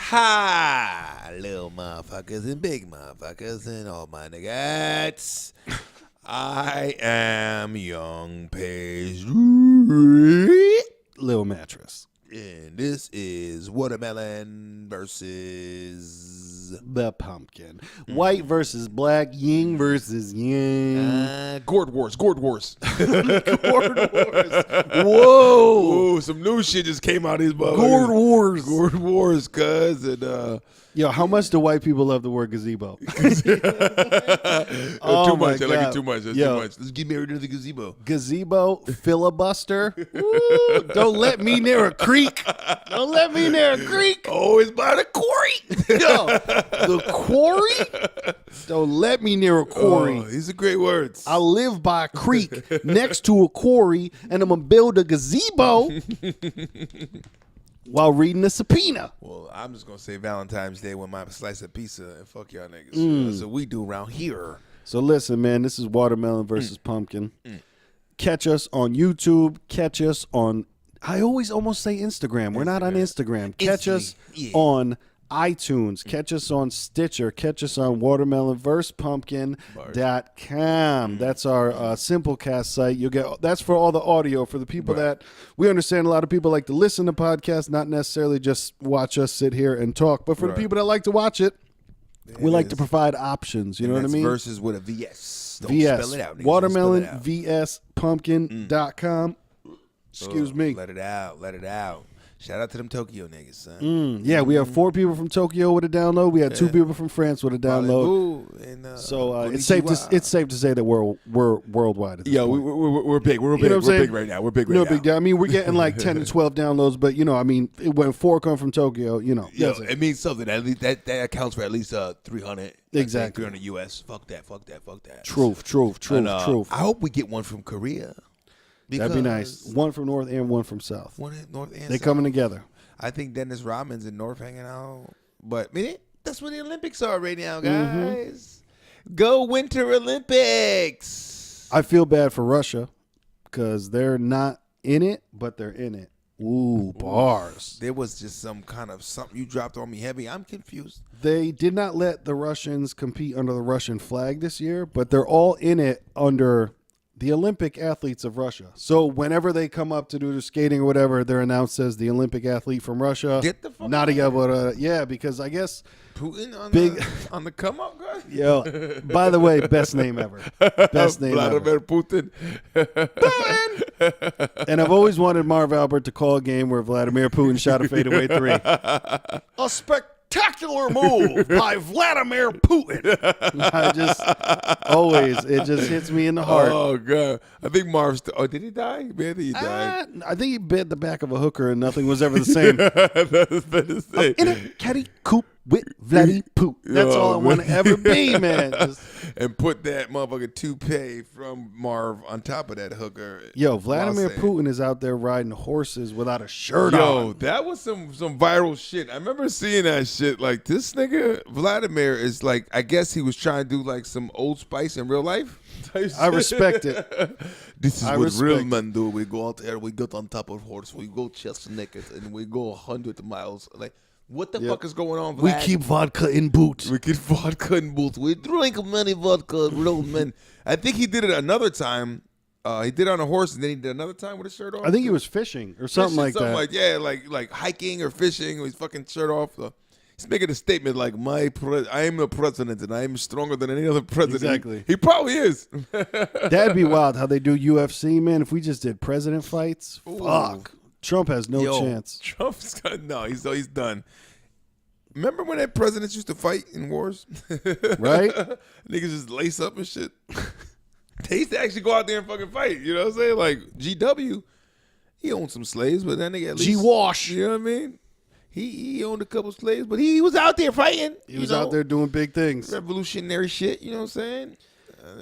Hi, little motherfuckers and big motherfuckers and all my niggas. I am Young Page Lil Mattress. and this is Watermelon versus The Pumpkin. White versus black, yin versus yang. Gourd Wars. Gourd Wars. Whoa. Ooh, some new shit just came out of these motherfuckers. Gourd Wars. Gourd Wars, cuz. And, Yo, how much do white people love the word gazebo? too Oh my much. I like God. it too much. That's Yo. too much. Let's get married to the gazebo. Gazebo, filibuster. Ooh, don't let me near a creek. Don't let me near a creek. Oh, it's by the quarry. Yo, the quarry? Don't let me near a quarry. Oh, these are great words. I live by a creek next to a quarry, and I'm going to build a gazebo while reading a subpoena. Well, I'm just going to say Valentine's Day with my slice of pizza and fuck y'all niggas. That's what we do around here. So listen, man, this is Watermelon versus Pumpkin. Catch us on YouTube. Catch us on, I always almost say Instagram. We're not on Instagram. Catch us on iTunes. Catch us on Stitcher. Catch us on watermelonversepumpkin.com. That's our Simplecast site. You'll get that's for all the audio for the people that we understand. A lot of people like to listen to podcasts, not necessarily just watch us sit here and talk. But for the people that like to watch it, we like to provide options. You know what I mean? Versus with a VS. Don't VS. spell it out. Niggas. Watermelonvspumpkin.com. Excuse me. Let it out. Let it out. Shout out to them Tokyo niggas, son. Yeah, we have 4 people from Tokyo with a download. We had 2 people from France with a download. So it's safe to say that we're worldwide. At this point. We're big. We're big. You know what I'm We're saying? big right now. We're big right No now. big deal. I mean, we're getting like 10 to 12 downloads, but I mean, when 4 come from Tokyo, Yo, that's it. it means something. At least that accounts for at least 300. Exactly. 300 US. Fuck that. Truth. And, I hope we get one from Korea. That'd be nice. One from North and one from South. One in North and They South. coming together. I think Dennis Rodman's in North hanging out. But that's what the Olympics are right now, guys. Go Winter Olympics. I feel bad for Russia because they're not in it, but they're in it. Ooh, bars. There was just some kind of something you dropped on me heavy. I'm confused. They did not let the Russians compete under the Russian flag this year, but they're all in it under the Olympic athletes of Russia. So whenever they come up to do the skating or whatever, they're announced as the Olympic athlete from Russia. Get the fuck not out able to, yeah, because I guess Putin on Big- on the come up, guys. Yo, by the way, best name ever. Best name Vladimir ever. Putin. And I've always wanted Marv Albert to call a game where Vladimir Putin shot a fadeaway 3. A spectacular move by Vladimir Putin. I just always, it just hits me in the heart. Oh god, I think Marv's. Did he die? Man, I think he died. I think he bit the back of a hooker and nothing was ever the same. That's better to say. In a caddy coop with Vladdy Poot. That's all I want to ever be, man. Just, And put that motherfucking toupee from Marv on top of that hooker. yo, Vladimir While saying- Putin is out there riding horses without a shirt Yo, on. that was some viral shit. I remember seeing that shit. Like, this nigga, Vladimir, is like, I guess he was trying to do like some Old Spice in real life. I respect it. This is I what respect real it. men do. We go out there, we get on top of horse, we go chest naked, and we go 100 miles. Like, what the fuck is going on, Vlad? We keep vodka in boots. We get vodka in boots. We drink many vodka, real men. I think he did it another time. He did it on a horse, and then he did another time with his shirt off. I think he was fishing or something like that. Like hiking or fishing with his fucking shirt off. He's making a statement like, I am the president, and I am stronger than any other president. Exactly. He probably is. That'd be wild how they do UFC, man. If we just did president fights, fuck. Trump has no chance. Trump's got, he's done. Remember when that presidents used to fight in wars? Right? Niggas just lace up and shit. They used to actually go out there and fucking fight. You know what I'm saying? Like GW, he owned some slaves, but that nigga at least G-Wash. You know what I mean? He owned a couple slaves, but he was out there fighting. He was out there doing big things. Revolutionary shit, you know what I'm saying?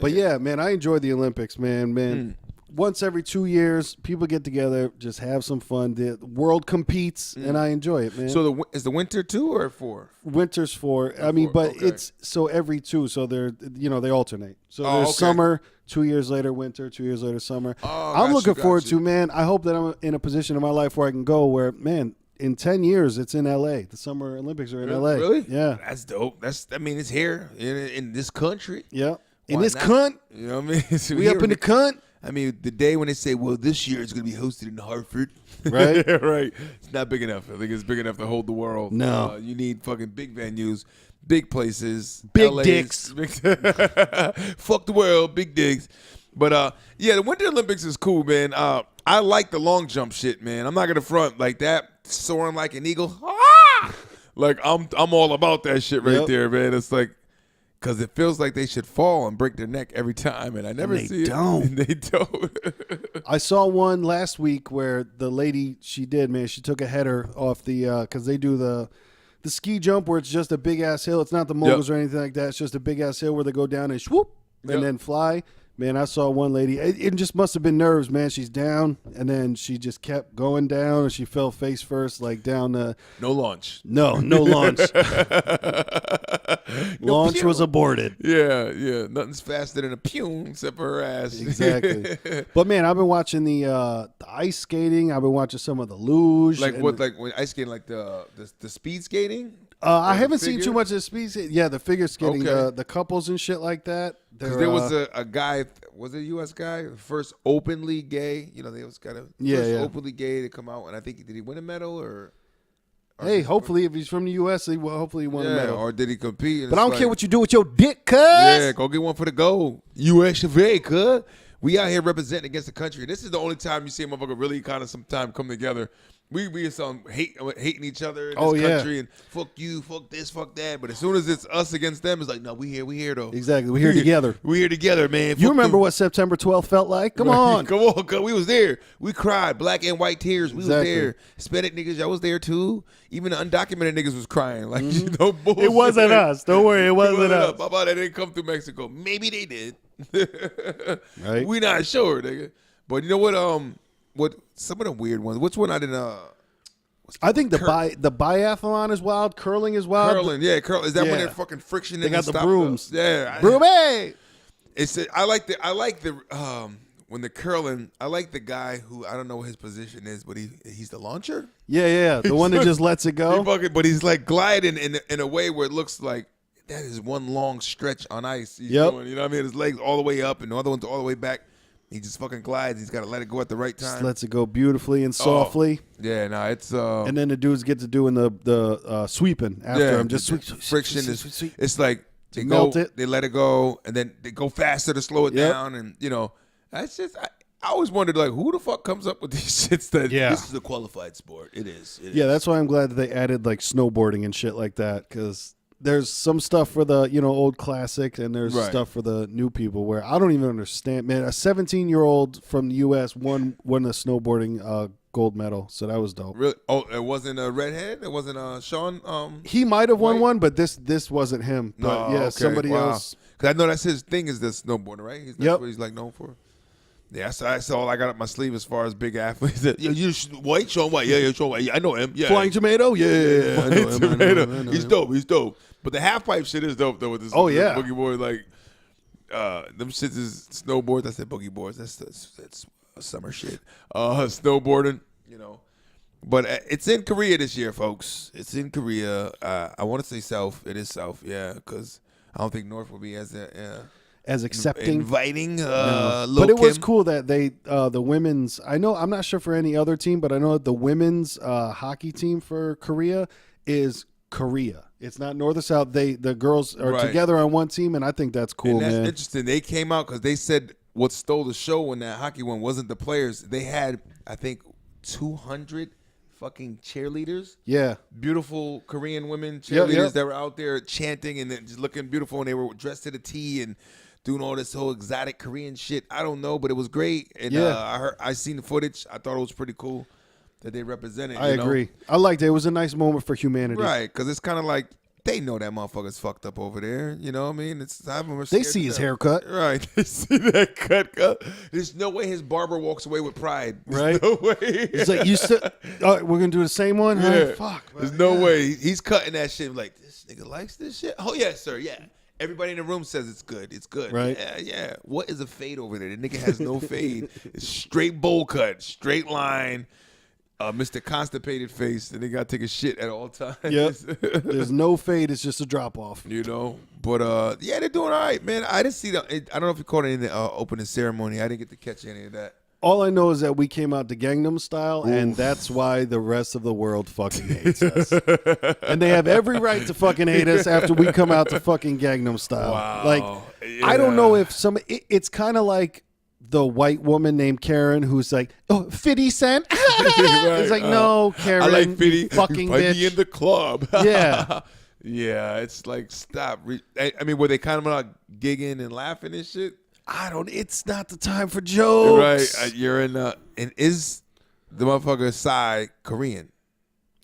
But yeah, man, I enjoy the Olympics, man. Once every 2 years, people get together, just have some fun. The world competes, and I enjoy it, man. So is the winter 2 or 4? Winter's 4. I mean, but okay. it's so every 2, so they're they alternate. So there's summer, 2 years later winter, 2 years later summer. I'm looking forward to, man. I hope that I'm in a position in my life where I can go where, man, in 10 years, it's in L.A. The Summer Olympics are in L.A. Really? Yeah. That's dope. It's here in this country. Yeah. In Why this not? cunt. You know what I mean? So We up in the cunt. I mean, the day when they say, well, this year it's going to be hosted in Hartford. Right? Right. It's not big enough. I think it's big enough to hold the world. No. You need fucking big venues, big places. Big LA's, dicks. Fuck the world, big dicks. But, yeah, the Winter Olympics is cool, man. I like the long jump shit, man. I'm not going to front like that, soaring like an eagle. Ah! Like, I'm all about that shit right there, man. It's like, because it feels like they should fall and break their neck every time, and I never see it. And they don't. I saw one last week where the lady, she took a header off the, because they do the ski jump where it's just a big-ass hill. It's not the moguls or anything like that. It's just a big-ass hill where they go down and swoop and then fly. Man, I saw one lady. It just must have been nerves, man. She's down, and then she just kept going down, and she fell face first, like down the. No launch. No launch. Launch was aborted. Yeah. Nothing's faster than a pew except for her ass. Exactly. But man, I've been watching the ice skating. I've been watching some of the luge. Like what? Like when ice skating, like the speed skating. I haven't seen too much of the speed skating. Yeah, the figure skating, the couples and shit like that. Because there was a guy, was it a U.S. guy, first openly gay? You know, they always got openly gay to come out, and I think did he win a medal or hey, hopefully if he's from the U.S., hopefully he won a medal. Or did he compete? But I don't care what you do with your dick, cuz. Yeah, go get one for the gold. U.S. of A, cuz. We out here representing against the country. This is the only time you see a motherfucker really kind of sometime come together. We are some hating each other in this country and fuck you, fuck this, fuck that. But as soon as it's us against them, it's like, no, we here though. Exactly. We're here together. We're here together, man. You remember what September 12th felt like? Come on. Come on, cuz we was there. We cried, black and white tears. We was there. Hispanic niggas, y'all was there too. Even the undocumented niggas was crying. Like, no bullshit. It wasn't us. Don't worry, it wasn't us. How about that didn't come through Mexico? Maybe they did. Right? We not sure, nigga. But you know what some of the weird ones. Which one I didn't I think the biathlon is wild. Curling is wild. Curling. Is that when they're fucking friction? They got the brooms. Yeah, broom. Hey, I like the when the curling. I like the guy who I don't know what his position is, but he's the launcher. Yeah, the one that just lets it go. But he's like gliding in a way where it looks like that is one long stretch on ice. He's doing, you know what I mean? His legs all the way up and the other one's all the way back. He just fucking glides. He's got to let it go at the right time. Just lets it go beautifully and softly. Yeah, no, it's and then the dudes get to doing the sweeping after him. Just friction is. It's like they melt it. They let it go, and then they go faster to slow it down, and that's just. I always wondered, like, who the fuck comes up with these shits that this is a qualified sport? It is. That's why I'm glad that they added like snowboarding and shit like that, because there's some stuff for the old classic, and there's stuff for the new people where I don't even understand. Man, a 17-year-old from the U.S. won a snowboarding gold medal, so that was dope. Really? Oh, it wasn't a redhead. It wasn't Sean. He might have won one, but this wasn't him. But somebody else. Because I know that's his thing is the snowboarding, right? That's what he's like known for. Yeah, that's all I got up my sleeve as far as big athletes. You White, Sean White. Yeah, Sean White. Yeah, I know him. Yeah, Flying Tomato. Yeah, I know him. I know him. He's dope. But the half pipe shit is dope though. With this, boogie board, like them shits is snowboards. I said boogie boards. That's summer shit. Snowboarding, But it's in Korea this year, folks. It's in Korea. I want to say South. It is South, because I don't think North will be as accepting, inviting. But it was cool that they the women's. I'm not sure for any other team, but I know that the women's hockey team for Korea is Korea. It's not North or South. The girls are together on one team, and I think that's cool, and that's man. Interesting. They came out because they said what stole the show when that hockey one wasn't the players. They had, I think, 200 fucking cheerleaders. Yeah. Beautiful Korean women cheerleaders that were out there chanting and then just looking beautiful, and they were dressed to the T and doing all this whole exotic Korean shit. I don't know, but it was great. And I seen the footage. I thought it was pretty cool that they represented. I agree. I liked it. It was a nice moment for humanity. Right, because it's kind of like they know that motherfucker's fucked up over there. You know what I mean? They see his haircut. Right. They see that cut. There's no way his barber walks away with pride. There's right? no way. He's like, we're going to do the same one? Yeah. Huh? Fuck. There's no way. He's cutting that shit like, this nigga likes this shit? Oh, yes, sir. Yeah. Everybody in the room says it's good. It's good. Right. Yeah. What is a fade over there? The nigga has no fade. It's straight bowl cut, straight line. Mr. Constipated Face, and they got to take a shit at all times. Yep. There's no fade. It's just a drop off. But yeah, they're doing all right, man. I didn't see I don't know if you caught any in the opening ceremony. I didn't get to catch any of that. All I know is that we came out to Gangnam Style, and that's why the rest of the world fucking hates us. And they have every right to fucking hate us after we come out to fucking Gangnam Style. Wow. I don't know if it's kind of like the white woman named Karen who's like, 50 Cent? It's like, no, Karen. I like 50. Fucking bitch. In the club. Yeah. Yeah, it's like, stop. I mean, were they kind of like gigging and laughing and shit? It's not the time for jokes. Right. You're in and is the motherfucker Psy Korean?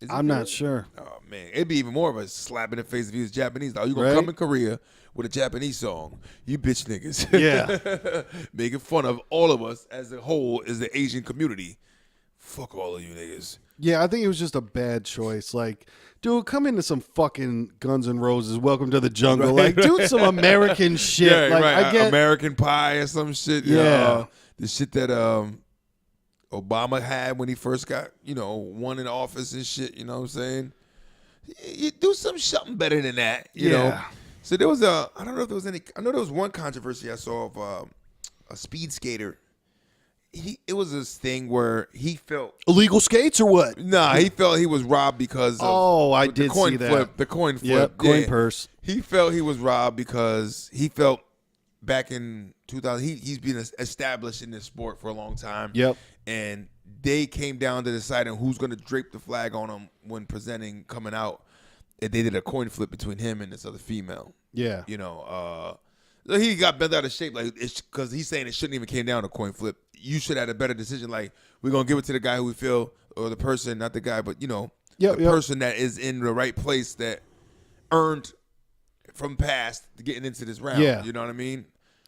I'm not sure. Oh, man. It'd be even more of a slap in the face if he was Japanese. Oh, you going to come in Korea with a Japanese song. You bitch niggas. Yeah. Making fun of all of us as a whole as the Asian community. Fuck all of you niggas. Yeah, I think it was just a bad choice. Like, dude, come into some fucking Guns N' Roses, Welcome to the Jungle. Like, do some American shit. Yeah, like, right. I get American Pie or some shit. Yeah. The shit that Obama had when he first got, won in office and shit, you know what I'm saying? You do something better than that, you know? So there was I don't know if there was any, I know there was one controversy I saw of a speed skater. It was this thing where he felt illegal skates or what? Nah, he felt he was robbed because of I did coin see that. flip. The coin flip. Yep, coin purse. He felt he was robbed because he felt back in 2000 he's been established in this sport for a long time. Yep. And they came down to deciding who's going to drape the flag on him when presenting coming out. And they did a coin flip between him and this other female. Yeah. He got bent out of shape, like it's because he's saying it shouldn't even came down to coin flip. You should have had a better decision. Like, we're gonna give it to the guy who we feel, or the person, not the guy, but person that is in the right place that earned from past to getting into this round. Yeah. You know what I mean?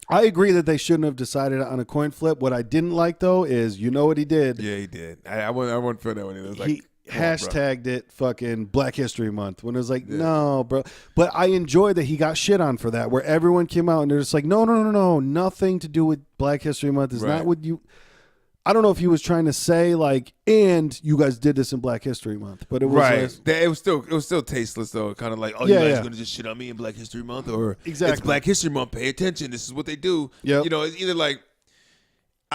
I agree that they shouldn't have decided on a coin flip. What I didn't like though is, what he did? Yeah, he did. I wouldn't feel that when he was like. He hashtagged it fucking Black History Month when it was like, no, bro. But I enjoyed that he got shit on for that, where everyone came out and they're just like, no, nothing to do with Black History Month. Is not what you. I don't know if he was trying to say like, and you guys did this in Black History Month, but it was it was still tasteless though. Kind of like, you guys gonna just shit on me in Black History Month, or exactly. It's Black History Month. Pay attention. This is what they do. Yep. It's either like.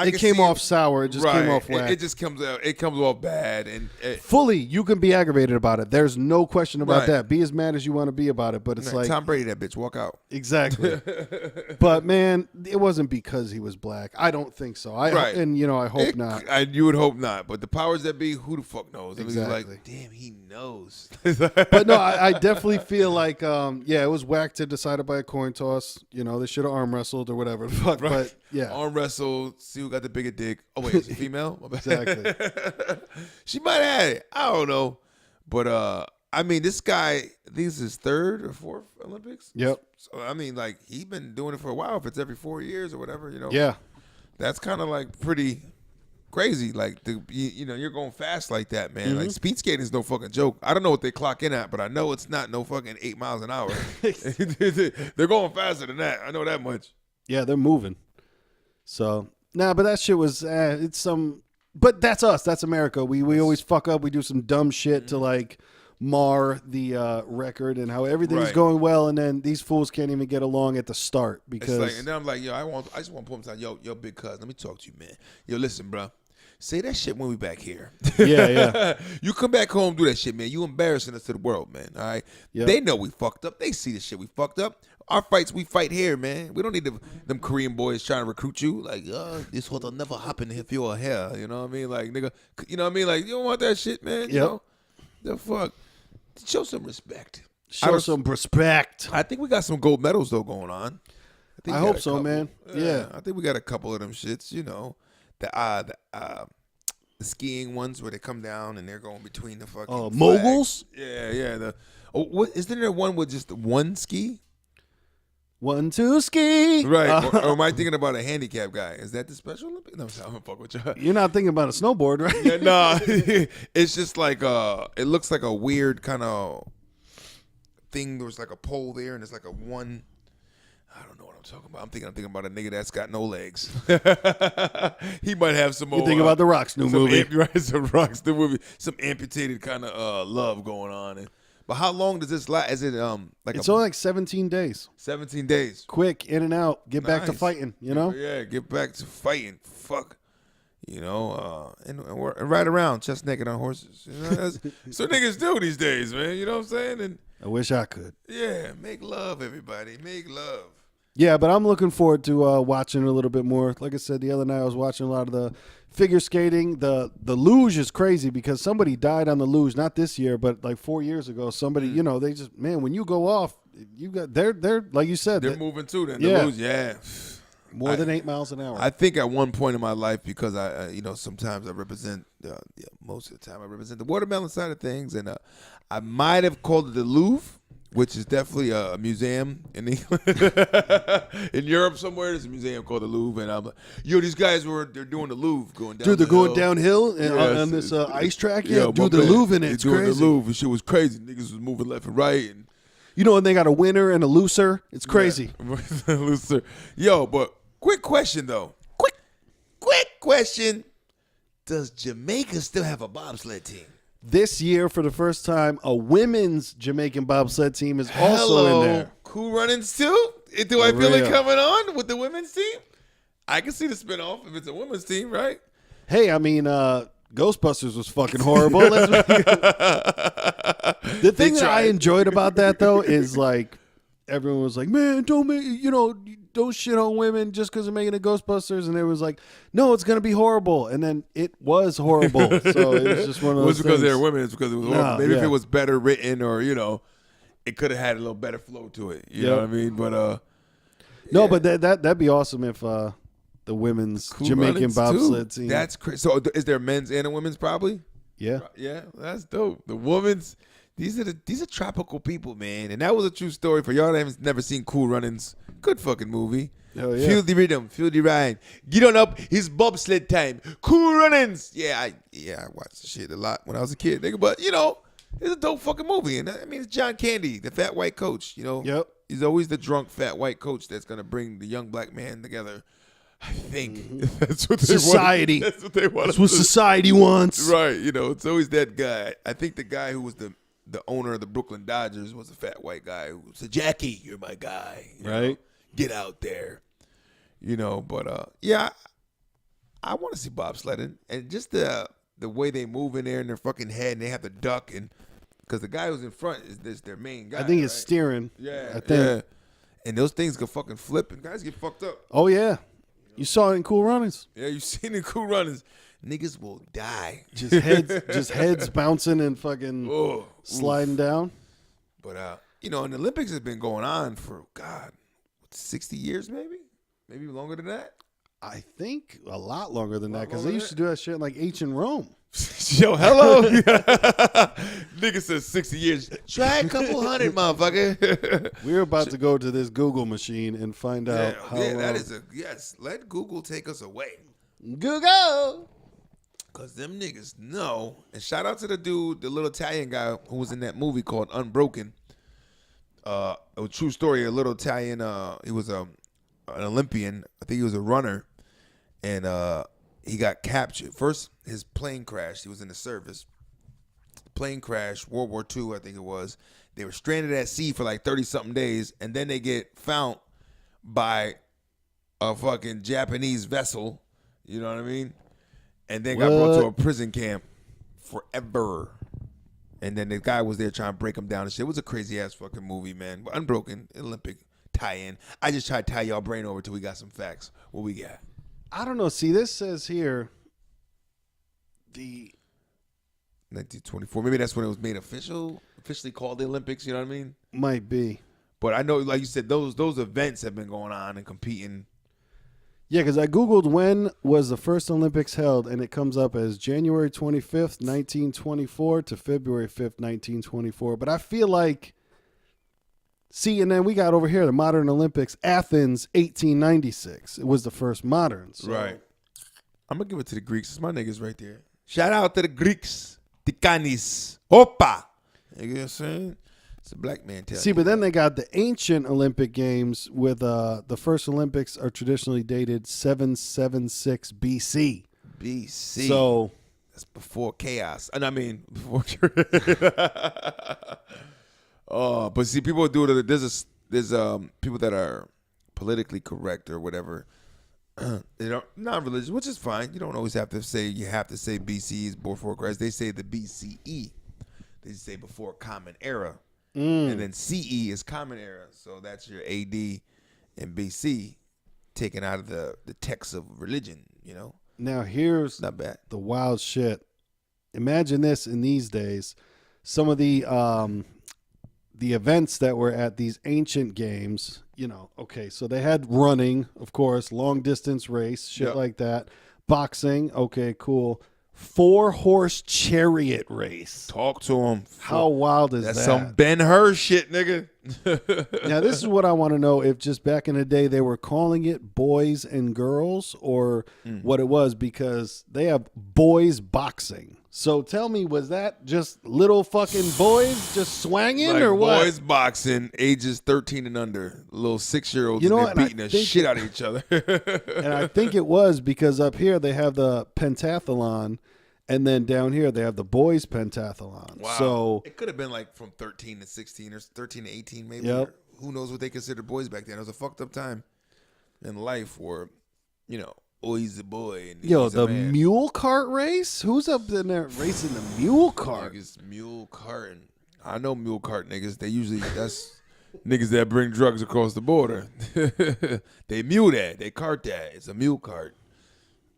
It came off sour. It just came off whack. It just comes out. It comes off bad, and fully, you can be aggravated about it. There's no question about that. Be as mad as you want to be about it, but it's like Tom Brady, that bitch, walk out. Exactly. But man, it wasn't because he was black. I don't think so. I hope not. You would hope not. But the powers that be, who the fuck knows? Exactly. Like, damn, he knows. But no, I definitely feel like, it was whack to decided by a coin toss. They should have arm wrestled or whatever. Fuck, but yeah, arm wrestle. See who got the bigger dick. Oh wait, is it female? Exactly. She might have had it. I don't know. But I mean, this guy, I think this is his third or fourth Olympics. Yep. So I mean, like, he's been doing it for a while. If it's every 4 years or whatever, Yeah. That's kind of like pretty crazy. Like, you're going fast like that, man. Mm-hmm. Like, speed skating is no fucking joke. I don't know what they clock in at, but I know it's not no fucking 8 miles an hour. They're going faster than that. I know that much. Yeah, they're moving. So, but that shit was, but that's us. That's America. We always fuck up. We do some dumb shit to like mar the record and how everything's going well, and then these fools can't even get along at the start because. It's like, and then I'm like, I just want to put them down. Yo, big cuz, let me talk to you, man. Yo, listen, bro. Say that shit when we back here. Yeah. You come back home, do that shit, man. You embarrassing us to the world, man. All right. Yep. They know we fucked up. They see the shit we fucked up. Our fights, we fight here, man. We don't need them Korean boys trying to recruit you. Like, this what'll never happen if you're here. You know what I mean? Like, nigga, you know what I mean? Like, you don't want that shit, man. You know? The fuck? Show some respect. Show some respect. I think we got some gold medals, though, going on. I hope so, man. Yeah. I think we got a couple of them shits, The skiing ones where they come down and they're going between the fucking moguls? Yeah. Isn't there one with just one ski? 1, 2, ski. Right. Or am I thinking about a handicap guy? Is that the Special Olympics? No, I'm gonna fuck with you. You're not thinking about a snowboard, right? Yeah, nah. It's just like it looks like a weird kind of thing. There's like a pole there and it's like a one. I don't know what I'm talking about. I'm thinking about a nigga that's got no legs. He might have some more. You think about the Rock's new movie. Some Rock's new movie. Some amputated kind of love going on. But how long does this last? Is it like it's only like 17 days. 17 days. Quick, in and out. Get back to fighting, you know? Yeah, get back to fighting. Fuck. You know, and ride around chest naked on horses. You know, that's what niggas do these days, man. You know what I'm saying? And I wish I could. Yeah, make love, everybody. Make love. Yeah, but I'm looking forward to watching a little bit more. Like I said, the other night I was watching a lot of the figure skating. The luge is crazy because somebody died on the luge, not this year, but like 4 years ago. Somebody, you know, they just, man, when you go off, you got they're like you said, they're moving too. Then yeah. the luge, yeah, more than 8 miles an hour. I think at one point in my life, because I you know, sometimes I represent, most of the time I represent the watermelon side of things, and I might have called it the Louvre, which is definitely a museum in England. In Europe somewhere, there's a museum called the Louvre, and I'm like, yo, these guys they're doing the Louvre, going down. Dude, they're going hill. downhill on this ice track. Yeah, dude, the Louvre in it. It's doing crazy. The Louvre, shit was crazy. Niggas was moving left and right, and you know, and they got a winner and a loser. It's crazy. Yeah. Loser. Yo, but quick question though. Quick question. Does Jamaica still have a bobsled team? This year, for the first time, a women's Jamaican bobsled team is also in there. Cool Runnings too? Do I feel it coming on with the women's team? I can see the spinoff if it's a women's team, right? Hey, I mean, Ghostbusters was fucking horrible. The thing that I enjoyed about that, though, is like everyone was like, man, don't shit on women just because they're making a Ghostbusters. And it was like, no, it's going to be horrible. And then it was horrible. So it was just one of those things. It was because they were women. It's because it was horrible. Maybe if it was better written or, you know, it could have had a little better flow to it. You know what I mean? But no, but that'd be awesome if the women's Jamaican bobsled team. That's crazy. So is there men's and a women's probably? Yeah. Yeah, that's dope. The women's, these are tropical people, man. And that was a true story for y'all that have never seen Cool Runnings. Good fucking movie. Hell yeah. Feel the rhythm, feel the rhyme. Get on up, it's bobsled time. Cool Runnings. Yeah, I watched the shit a lot when I was a kid, nigga. But you know, it's a dope fucking movie. And I mean, it's John Candy, the fat white coach. You know, yep. He's always the drunk fat white coach that's gonna bring the young black man together. I think that's what society. That's what they want. That's what society wants. Right. You know, it's always that guy. I think the guy who was the owner of the Brooklyn Dodgers was a fat white guy who said, Jackie, you're my guy. You know, get out there. You know, but yeah, I want to see bobsledding. And just the way they move in there in their fucking head and they have to duck, and because the guy who's in front is their main guy. I think it's steering. Yeah. I think. Yeah. And those things can fucking flip and guys get fucked up. Oh yeah. You saw it in Cool Runnings. Yeah, you seen it in Cool Runnings. Niggas will die. Just heads bouncing and fucking sliding down. But you know, and the Olympics has been going on for 60 years maybe longer than that. I think a lot longer than that because they used to do that shit in like ancient Rome. Yo, hello. Nigga says 60 years. Try a couple hundred, motherfucker. We're about to go to this Google machine and find out how long. That is yes. Let Google take us away. Google. Because them niggas know. And shout out to the dude, the little Italian guy who was in that movie called Unbroken. A true story, a little Italian, he was an Olympian. I think he was a runner. And he got captured. First, his plane crashed. He was in the service. Plane crashed, World War II, I think it was. They were stranded at sea for like 30-something days, and then they get found by a fucking Japanese vessel, you know what I mean? And then got brought to a prison camp forever. And then the guy was there trying to break him down and shit. It was a crazy-ass fucking movie, man. But Unbroken, Olympic tie-in. I just tried to tie y'all brain over till we got some facts. What we got? I don't know. See, this says here the 1924. Maybe that's when it was made officially called the Olympics. You know what I mean? Might be. But I know, like you said, those events have been going on and competing. Yeah, because I Googled when was the first Olympics held, and it comes up as January 25th, 1924 to February 5th, 1924. But I feel like, see, and then we got over here the modern Olympics, Athens, 1896. It was the first modern. So. Right. I'm going to give it to the Greeks. It's my niggas right there. Shout out to the Greeks. Tikanis. Opa. You know what I'm saying? It's a black man telling See, but then they got the ancient Olympic Games with the first Olympics are traditionally dated 776 BC. BC. So that's before chaos. And I mean, before. But see, people do it. There's people that are politically correct or whatever. They don't not religious, which is fine. You don't always have to say BC is before Christ. They say the BCE. They say before Common Era. And then CE is Common Era. So that's your AD and BC taken out of the text of religion, you know? Now here's not bad. The wild shit. Imagine this in these days. Some of the events that were at these ancient games, you know, okay, so they had running, of course, long distance race, shit like that. Boxing, okay, cool. 4-horse chariot race. Talk to him. How wild is that? That's some Ben-Hur shit, nigga. Now, this is what I want to know, if just back in the day they were calling it boys and girls or what it was, because they have boys boxing. So tell me, was that just little fucking boys just swanging like or what? Boys boxing, ages 13 and under, little 6-year-olds, you know, and they're beating the shit out of each other. And I think it was because up here they have the pentathlon, and then down here they have the boys pentathlon. Wow. So it could have been like from 13 to 16 or 13 to 18 maybe. Yep. Who knows what they considered boys back then. It was a fucked up time in life where, you know, oh, he's a boy. And yo, he's the a man. mule cart race? Who's up in there racing the mule cart? Niggas mule carting. I know mule cart niggas. They usually, that's niggas that bring drugs across the border. They mule that. They cart that. It's a mule cart.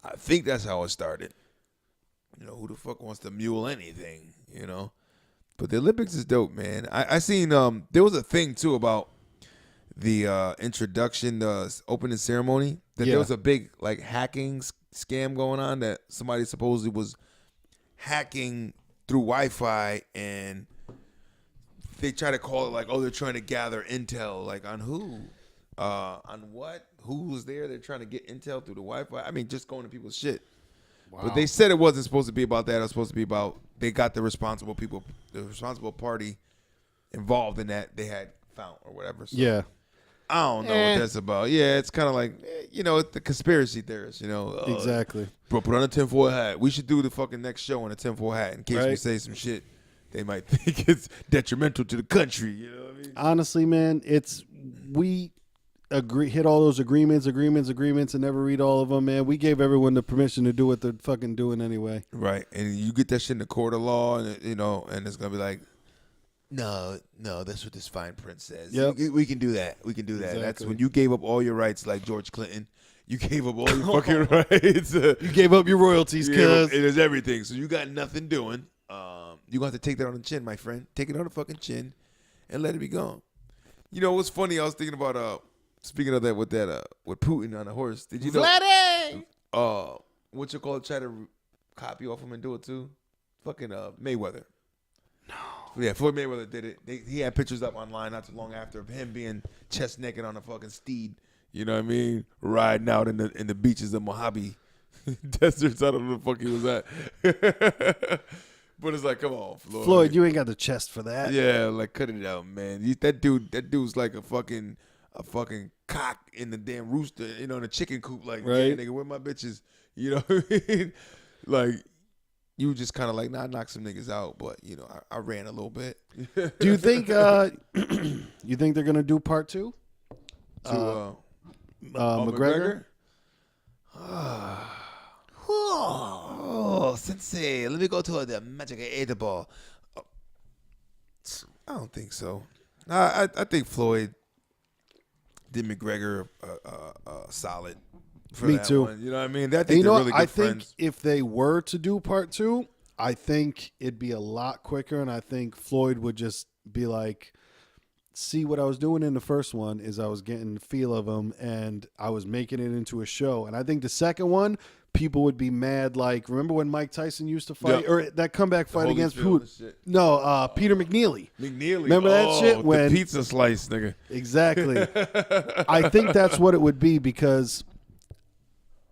I think that's how it started. You know, who the fuck wants to mule anything, you know? But the Olympics is dope, man. I seen, there was a thing, too, about the introduction, the opening ceremony, that there was a big, like, hacking scam going on, that somebody supposedly was hacking through Wi-Fi, and they try to call it, like, oh, they're trying to gather intel, like, on who? On what? Who was there? They're trying to get intel through the Wi-Fi. I mean, just going to people's shit. Wow. But they said it wasn't supposed to be about that. It was supposed to be about they got the responsible people, the responsible party involved in that they had found or whatever. So yeah. I don't know what that's about. Yeah, it's kind of like, you know, the conspiracy theorists, you know. Exactly. Bro, put on a tinfoil hat. We should do the fucking next show on a tinfoil hat in case we say some shit. They might think it's detrimental to the country. You know what I mean? Honestly, man, we hit all those agreements, and never read all of them, man. We gave everyone the permission to do what they're fucking doing anyway. Right. And you get that shit in the court of law, and you know, and it's going to be like, no, that's what this fine print says. Yep. We can do that. We can do that. Exactly. That's when you gave up all your rights, like George Clinton. You gave up all your fucking rights. You gave up your royalties, cuz. It is everything. So you got nothing doing. You going to have to take that on the chin, my friend. Take it on the fucking chin and let it be gone. You know what's funny? I was thinking about, speaking of that, with Putin on a horse. Did you know? Vladdy! What you call it? Try to copy off him and do it too? Fucking Mayweather. No. Yeah, Floyd Mayweather did it. He had pictures up online not too long after of him being chest naked on a fucking steed. You know what I mean? Riding out in the beaches of Mojave deserts. I don't know where the fuck he was at. But it's like, come on, Floyd. Floyd, you ain't got the chest for that. Yeah, like cut it out, man. That dude's like a fucking cock in the damn rooster, you know, in a chicken coop. Like, right. Yeah, nigga, where my bitches? You know what I mean? Like, you just kind of like, nah, I knocked some niggas out, but you know, I ran a little bit. Do you think you think they're gonna do part 2? McGregor? Oh, sensei, let me go to the magic 8-ball. I don't think so. I think Floyd did McGregor solid for Me that too. one. You know what I mean? I think they're really good friends. Think if they were to do part 2, I think it'd be a lot quicker, and I think Floyd would just be like, see, what I was doing in the first one is I was getting the feel of him, and I was making it into a show. And I think the second one, people would be mad. Like, remember when Mike Tyson used to fight, or that comeback fight against who? No, Peter McNeely. Remember that shit? When the pizza slice, nigga. Exactly. I think that's what it would be, because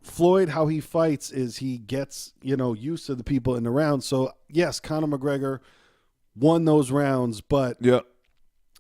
Floyd, how he fights is he gets, used to the people in the round. So yes, Conor McGregor won those rounds, but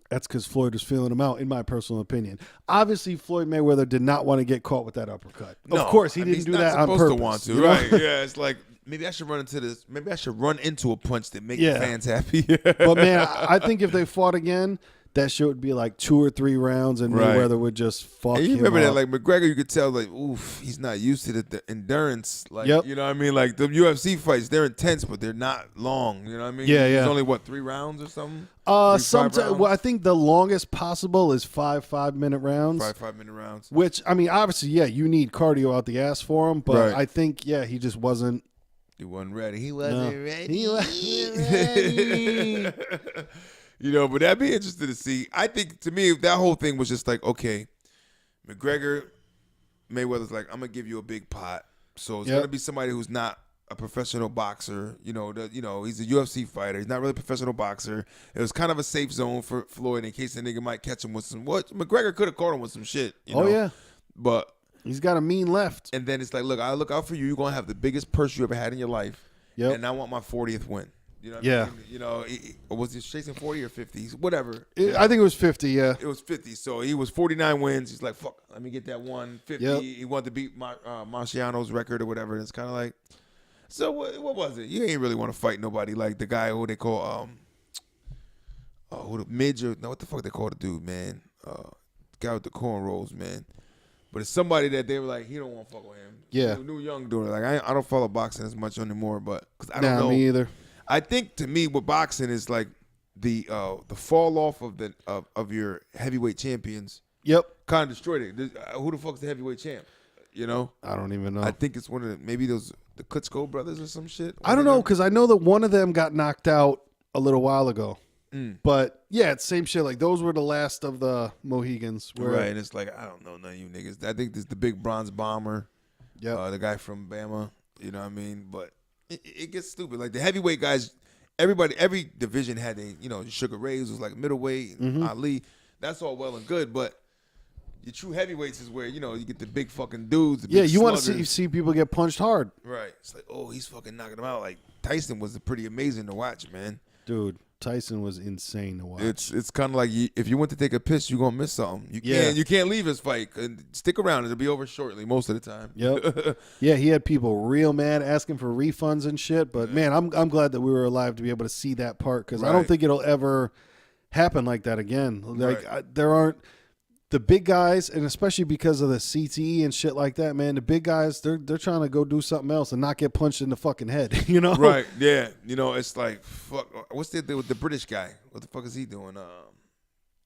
That's because Floyd was feeling him out, in my personal opinion. Obviously, Floyd Mayweather did not want to get caught with that uppercut. No, of course, he didn't do that on purpose. To want to, you know? Right? Yeah, it's like maybe I should run into this. Maybe I should run into a punch that make the fans happy. But man, I think if they fought again, that shit would be like 2 or 3 rounds, and Mayweather would just fuck him up. You remember that, like McGregor, you could tell, like, oof, he's not used to the endurance. Like, you know what I mean? Like the UFC fights, they're intense, but they're not long. You know what I mean? Yeah, It's only 3 rounds or something. Sometimes, well, I think the longest possible is 5-minute rounds. 5-minute rounds. Which, I mean, obviously, you need cardio out the ass for him, but I think, he just wasn't. He wasn't ready. He wasn't ready. He wasn't ready. You know, but that'd be interesting to see. I think, to me, that whole thing was just like, okay, McGregor, Mayweather's like, I'm gonna give you a big pot, so it's gonna be somebody who's not a professional boxer. You know, he's a UFC fighter. He's not really a professional boxer. It was kind of a safe zone for Floyd in case the nigga might catch him with some. What McGregor could have caught him with some shit. You know? But he's got a mean left. And then it's like, look, I look out for you. You're gonna have the biggest purse you ever had in your life. Yep. And I want my 40th win. You know what I mean? You know, was he chasing 40 or 50? Whatever. I think it was 50, It was 50. So he was 49 wins. He's like, fuck, let me get that 150. Yep. He wanted to beat Marciano's record or whatever. And it's kind of like, so what was it? You ain't really want to fight nobody like the guy who they call, who the Midge, or no, what the fuck they call the dude, man? Guy with the cornrows, man. But it's somebody that they were like, he don't want to fuck with him. Yeah. New young dude. Like, I don't follow boxing as much anymore, but because I don't know. Me either. I think, to me, with boxing is like the fall off of your heavyweight champions. Yep. Kind of destroyed it. Who the fuck's the heavyweight champ? You know? I don't even know. I think it's one of maybe the Klitschko brothers or some shit. I don't know, because I know that one of them got knocked out a little while ago. But yeah, it's same shit. Like, those were the last of the Mohegans. Right, and it's like, I don't know none of you niggas. I think this the big bronze bomber. Yeah. The guy from Bama. You know what I mean? But it gets stupid. Like the heavyweight guys, every division had Sugar Ray's was like middleweight, and Ali. That's all well and good, but your true heavyweights is where you get the big fucking dudes. You want to see people get punched hard. Right. It's like, oh, he's fucking knocking them out. Like Tyson was pretty amazing to watch, man. Dude, Tyson was insane to watch. It's kind of like if you went to take a piss, you're gonna miss something. You can't leave his fight. Stick around; it'll be over shortly most of the time. Yep. Yeah, he had people real mad asking for refunds and shit. But man, I'm glad that we were alive to be able to see that part, because I don't think it'll ever happen like that again. Like there aren't the big guys, and especially because of the CTE and shit like that, man. The big guys, they're trying to go do something else and not get punched in the fucking head. You know? Right. Yeah. It's like, fuck. What's the deal with the British guy? What the fuck is he doing?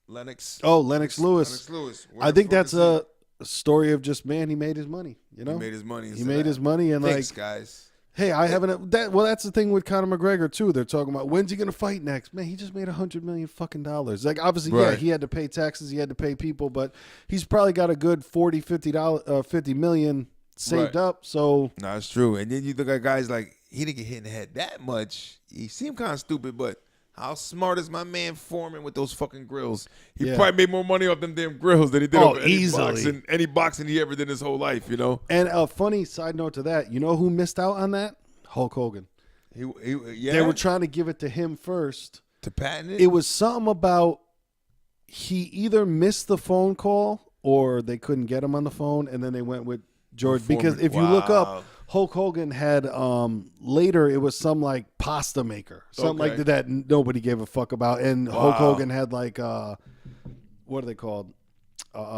Lennox. Oh, Lennox Lewis. I think that's a story of just, man, he made his money. You know, he made his money. He made his money, and thanks, guys. Hey, I haven't. That's the thing with Conor McGregor too. They're talking about when's he gonna fight next. Man, he just made $100 million fucking dollars. Like, obviously, he had to pay taxes, he had to pay people, but he's probably got a good $50 million saved up. So no, it's true. And then you look at guys like, he didn't get hit in the head that much. He seemed kind of stupid, but how smart is my man Foreman with those fucking grills? He probably made more money off them damn grills than he did off any boxing he ever did his whole life, you know? And a funny side note to that, you know who missed out on that? Hulk Hogan. They were trying to give it to him first. To patent it? It was something about he either missed the phone call or they couldn't get him on the phone, and then they went with George. Because if you look up, Hulk Hogan had later it was some like pasta maker, something like that nobody gave a fuck about, and Hulk Hogan had like what are they called,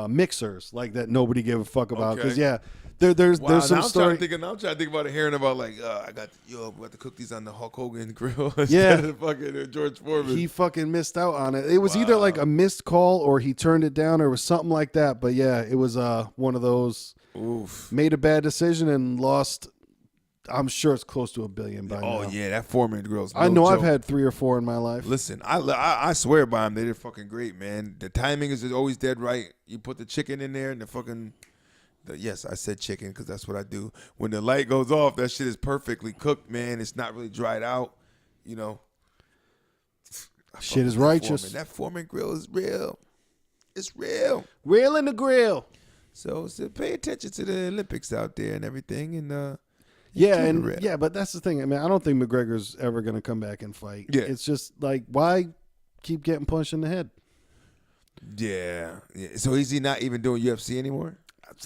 mixers like that nobody gave a fuck about, because there's some story. I'm trying to think about it, hearing about like I got to cook these on the Hulk Hogan grill instead of fucking George Foreman. He fucking missed out on it. It was either like a missed call or he turned it down, or it was something like that. But yeah, it was one of those. Oof. Made a bad decision and lost. I'm sure it's close to $1 billion by now. Oh yeah, that Foreman grill's. I know joke. I've had 3 or 4 in my life. Listen, I swear by them. They did fucking great, man. The timing is always dead right. You put the chicken in there and the fucking. Yes, I said chicken because that's what I do. When the light goes off, that shit is perfectly cooked, man. It's not really dried out, you know. Shit is righteous. That Foreman grill is real. It's real. Real in the grill. So pay attention to the Olympics out there and everything, and but that's the thing. I mean, I don't think McGregor's ever gonna come back and fight. Yeah. It's just like, why keep getting punched in the head? Yeah. So is he not even doing UFC anymore?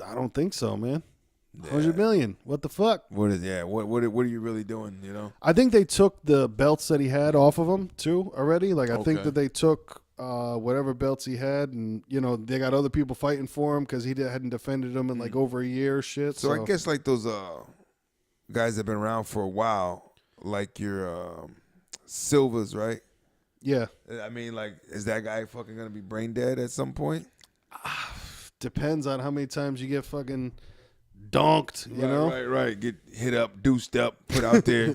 I don't think so, man. 100 million. What the fuck? What are you really doing, I think they took the belts that he had off of him too already. Like I think that they took whatever belts he had, and they got other people fighting for him because he hadn't defended them in like over a year. Shit. So I guess like those guys that have been around for a while, like your Silvas, right? Yeah. I mean, like, is that guy fucking gonna be brain dead at some point? Depends on how many times you get fucking donked, you know? Right. Get hit up, deuced up, put out there.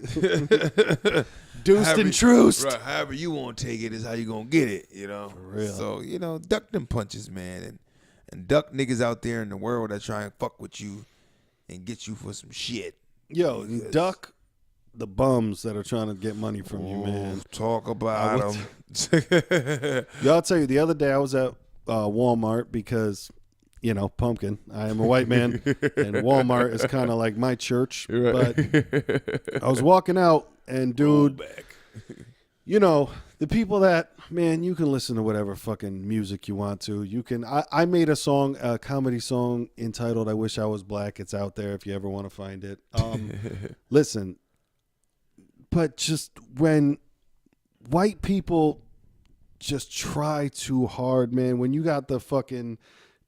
Deuced and truced. Right, however you want to take it is how you going to get it, For real. So, duck them punches, man. And duck niggas out there in the world that try and fuck with you and get you for some shit. Yo, duck the bums that are trying to get money from you, man. Talk about them. I'll tell you, the other day I was at Walmart because... pumpkin. I am a white man, and Walmart is kind of like my church. Right. But I was walking out, and dude, the people that, man, you can listen to whatever fucking music you want to. You can. I made a comedy song entitled "I Wish I Was Black." It's out there if you ever want to find it. Listen, but just when white people just try too hard, man, when you got the fucking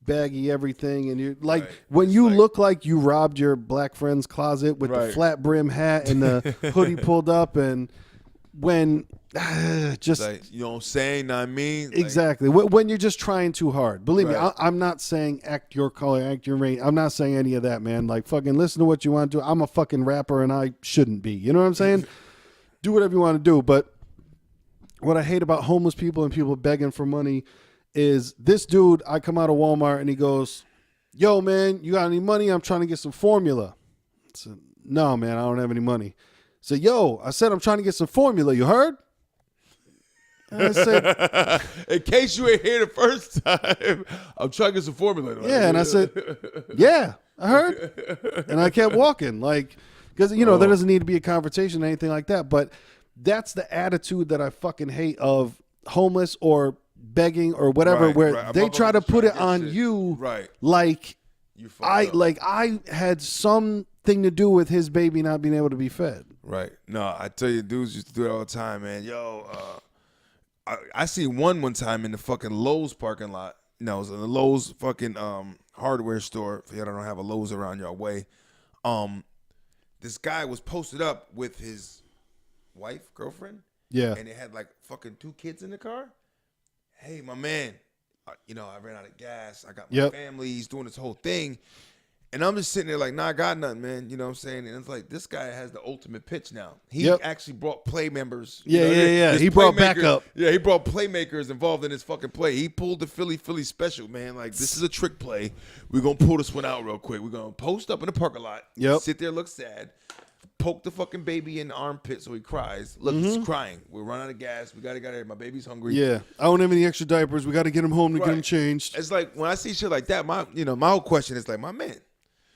baggy everything, and you're like, when you look like you robbed your black friend's closet with the flat brim hat and the hoodie pulled up, and when just like, you know what I'm saying? I mean, exactly, when you're just trying too hard. Believe me, I'm not saying act your color, act your race. I'm not saying any of that, man. Like, fucking listen to what you want to do. I'm a fucking rapper, and I shouldn't be. You know what I'm saying? Do whatever you want to do. But what I hate about homeless people and people begging for money is this dude. I come out of Walmart and he goes, "Yo, man, you got any money? I'm trying to get some formula." I said, "No, man, I don't have any money." I said, "Yo," I said, "I'm trying to get some formula. You heard?" And I said, "In case you ain't here the first time, I'm trying to get some formula." Yeah, and I said, "Yeah, I heard." And I kept walking, like, because there doesn't need to be a conversation or anything like that. But that's the attitude that I fucking hate of homeless or begging or whatever, where they try to put it on you, like I had something to do with his baby not being able to be fed. Right. No, I tell you, dudes used to do it all the time, man. Yo, I see one time in the fucking Lowe's parking lot. It was in the Lowe's fucking hardware store. If y'all don't have a Lowe's around your way, this guy was posted up with his girlfriend. Yeah. And they had like fucking 2 kids in the car. "Hey, my man, I ran out of gas. I got my family. He's doing this whole thing." And I'm just sitting there like, "Nah, I got nothing, man." You know what I'm saying? And it's like, this guy has the ultimate pitch now. He actually brought play members. Yeah. He brought backup. Yeah, he brought playmakers involved in his fucking play. He pulled the Philly special, man. Like, this is a trick play. We're going to pull this one out real quick. We're going to post up in the parking lot. Sit there, look sad. Poke the fucking baby in the armpit so he cries. Look, he's crying. We're running out of gas. We got to get out of here. My baby's hungry. Yeah. I don't have any extra diapers. We got to get him home to get him changed. It's like, when I see shit like that, my whole question is like, my man,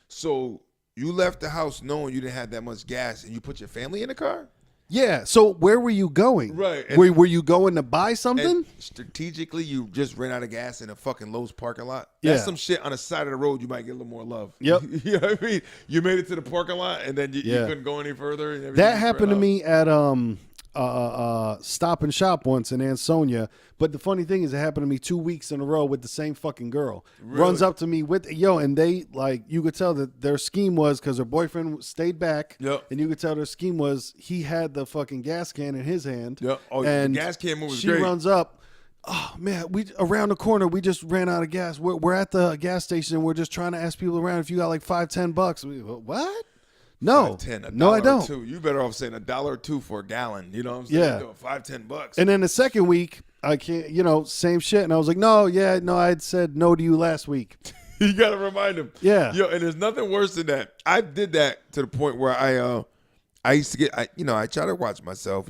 so you left the house knowing you didn't have that much gas and you put your family in the car? Yeah. So where were you going? Right. Were you going to buy something? Strategically, you just ran out of gas in a fucking Lowe's parking lot. That's some shit on the side of the road you might get a little more love. Yep. You know what I mean? You made it to the parking lot and then you couldn't go any further. And that happened to me at Stop and Shop once in Ansonia. But the funny thing is, it happened to me 2 weeks in a row with the same fucking girl. Really? Runs up to me and they, like, you could tell that their scheme was, because her boyfriend stayed back, and you could tell their scheme was he had the fucking gas can in his hand. Yep. Oh, and the gas can was she great. Runs up. "Oh man, we around the corner. We just ran out of gas. We're at the gas station and we're just trying to ask people around if you got like $5-10." What? No, no, I don't. You better off saying $1 or $2 for a gallon. You know what I'm saying? Yeah, $5-10. And then the second week, I can't. Same shit. And I was like, no, I'd said no to you last week. You got to remind him. Yeah. And there's nothing worse than that. I did that to the point where I used to get, I try to watch myself,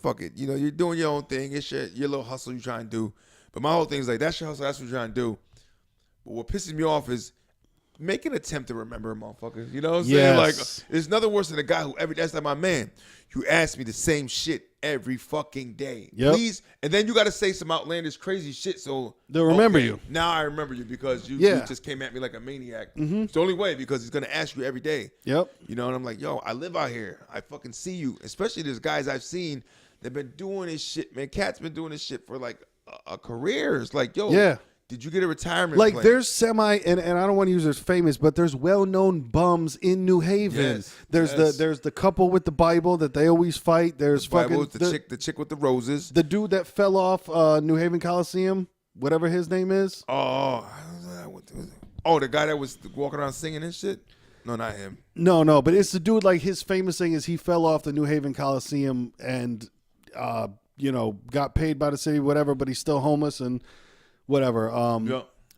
fuck it. You're doing your own thing. It's your little hustle you trying to do. But my whole thing is like, that's your hustle. That's what you're trying to do. But what pisses me off is make an attempt to remember a motherfucker. You know what I'm saying? Like, there's nothing worse than a guy who that's like, my man, you asked me the same shit every fucking day. Yep. Please. And then you got to say some outlandish, crazy shit. So they'll remember you. Now I remember you because you just came at me like a maniac. Mm-hmm. It's the only way because he's going to ask you every day. Yep. You know, and I'm like, yo, I live out here. I fucking see you. Especially there's guys I've seen that been doing this shit, man. Cat's been doing this shit for like a career. It's like, yo, did you get a retirement like plan? There's and I don't want to use as famous, but there's well-known bums in New Haven. There's the couple with the Bible that they always fight. There's the chick with the roses. The dude that fell off New Haven Coliseum, whatever his name is. The guy that was walking around singing and shit. No, not him. No, but it's the dude. Like his famous thing is he fell off the New Haven Coliseum and got paid by the city, whatever, but he's still homeless and whatever.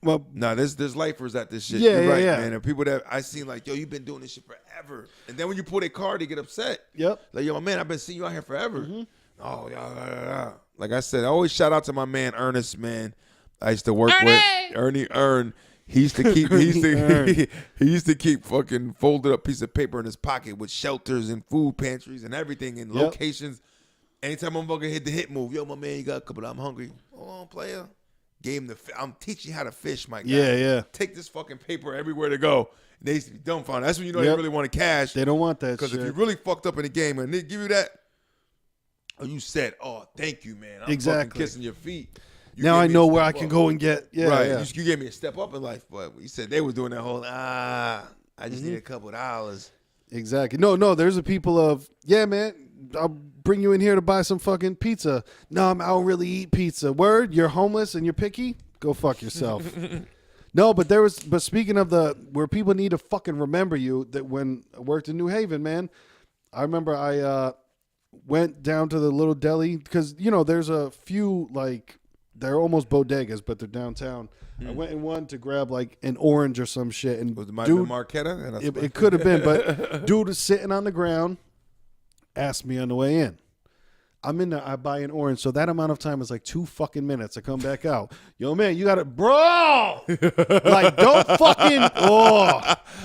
Well, there's lifers at this shit. Yeah, You're right, yeah. man. And people that I seen like, yo, you've been doing this shit forever. And then when you pull their card, they get upset. Yep. Like, yo, my man, I've been seeing you out here forever. Mm-hmm. Oh, yeah. Like I said, I always shout out to my man Ernest, man. I used to work with Ernie Earn. He used to keep fucking folded up piece of paper in his pocket with shelters and food pantries and everything and locations. Anytime I'm fucking hit the hit move, yo, my man, you got a couple. I'm hungry. Hold on, player. Gave him I'm teaching you how to fish, my guy. Yeah. Take this fucking paper everywhere to go. And they used to be dumbfounded. That's when you know they really want to cash. They don't want that shit. Because if you really fucked up in the game and they give you that, you said, oh, thank you, man. I'm fucking kissing your feet. Now I know where I can go and get. Yeah, right. Yeah. You gave me a step up in life, but you said they were doing that whole, I just need a couple of dollars. Exactly. No, there's a people of, yeah, man, I'll bring you in here to buy some fucking pizza. No, I don't really eat pizza. Word? You're homeless and you're picky? Go fuck yourself. No, but speaking of where people need to fucking remember you, that when I worked in New Haven, man, I remember I went down to the little deli because, there's a few like, they're almost bodegas, but they're downtown. I went in one to grab like an orange or some shit. And was it Marquetta? It could have been, but dude was sitting on the ground, asked me on the way in. I'm in there, I buy an orange. So that amount of time is like 2 fucking minutes. I come back out. Yo, man, you got to, bro. Like, don't fucking,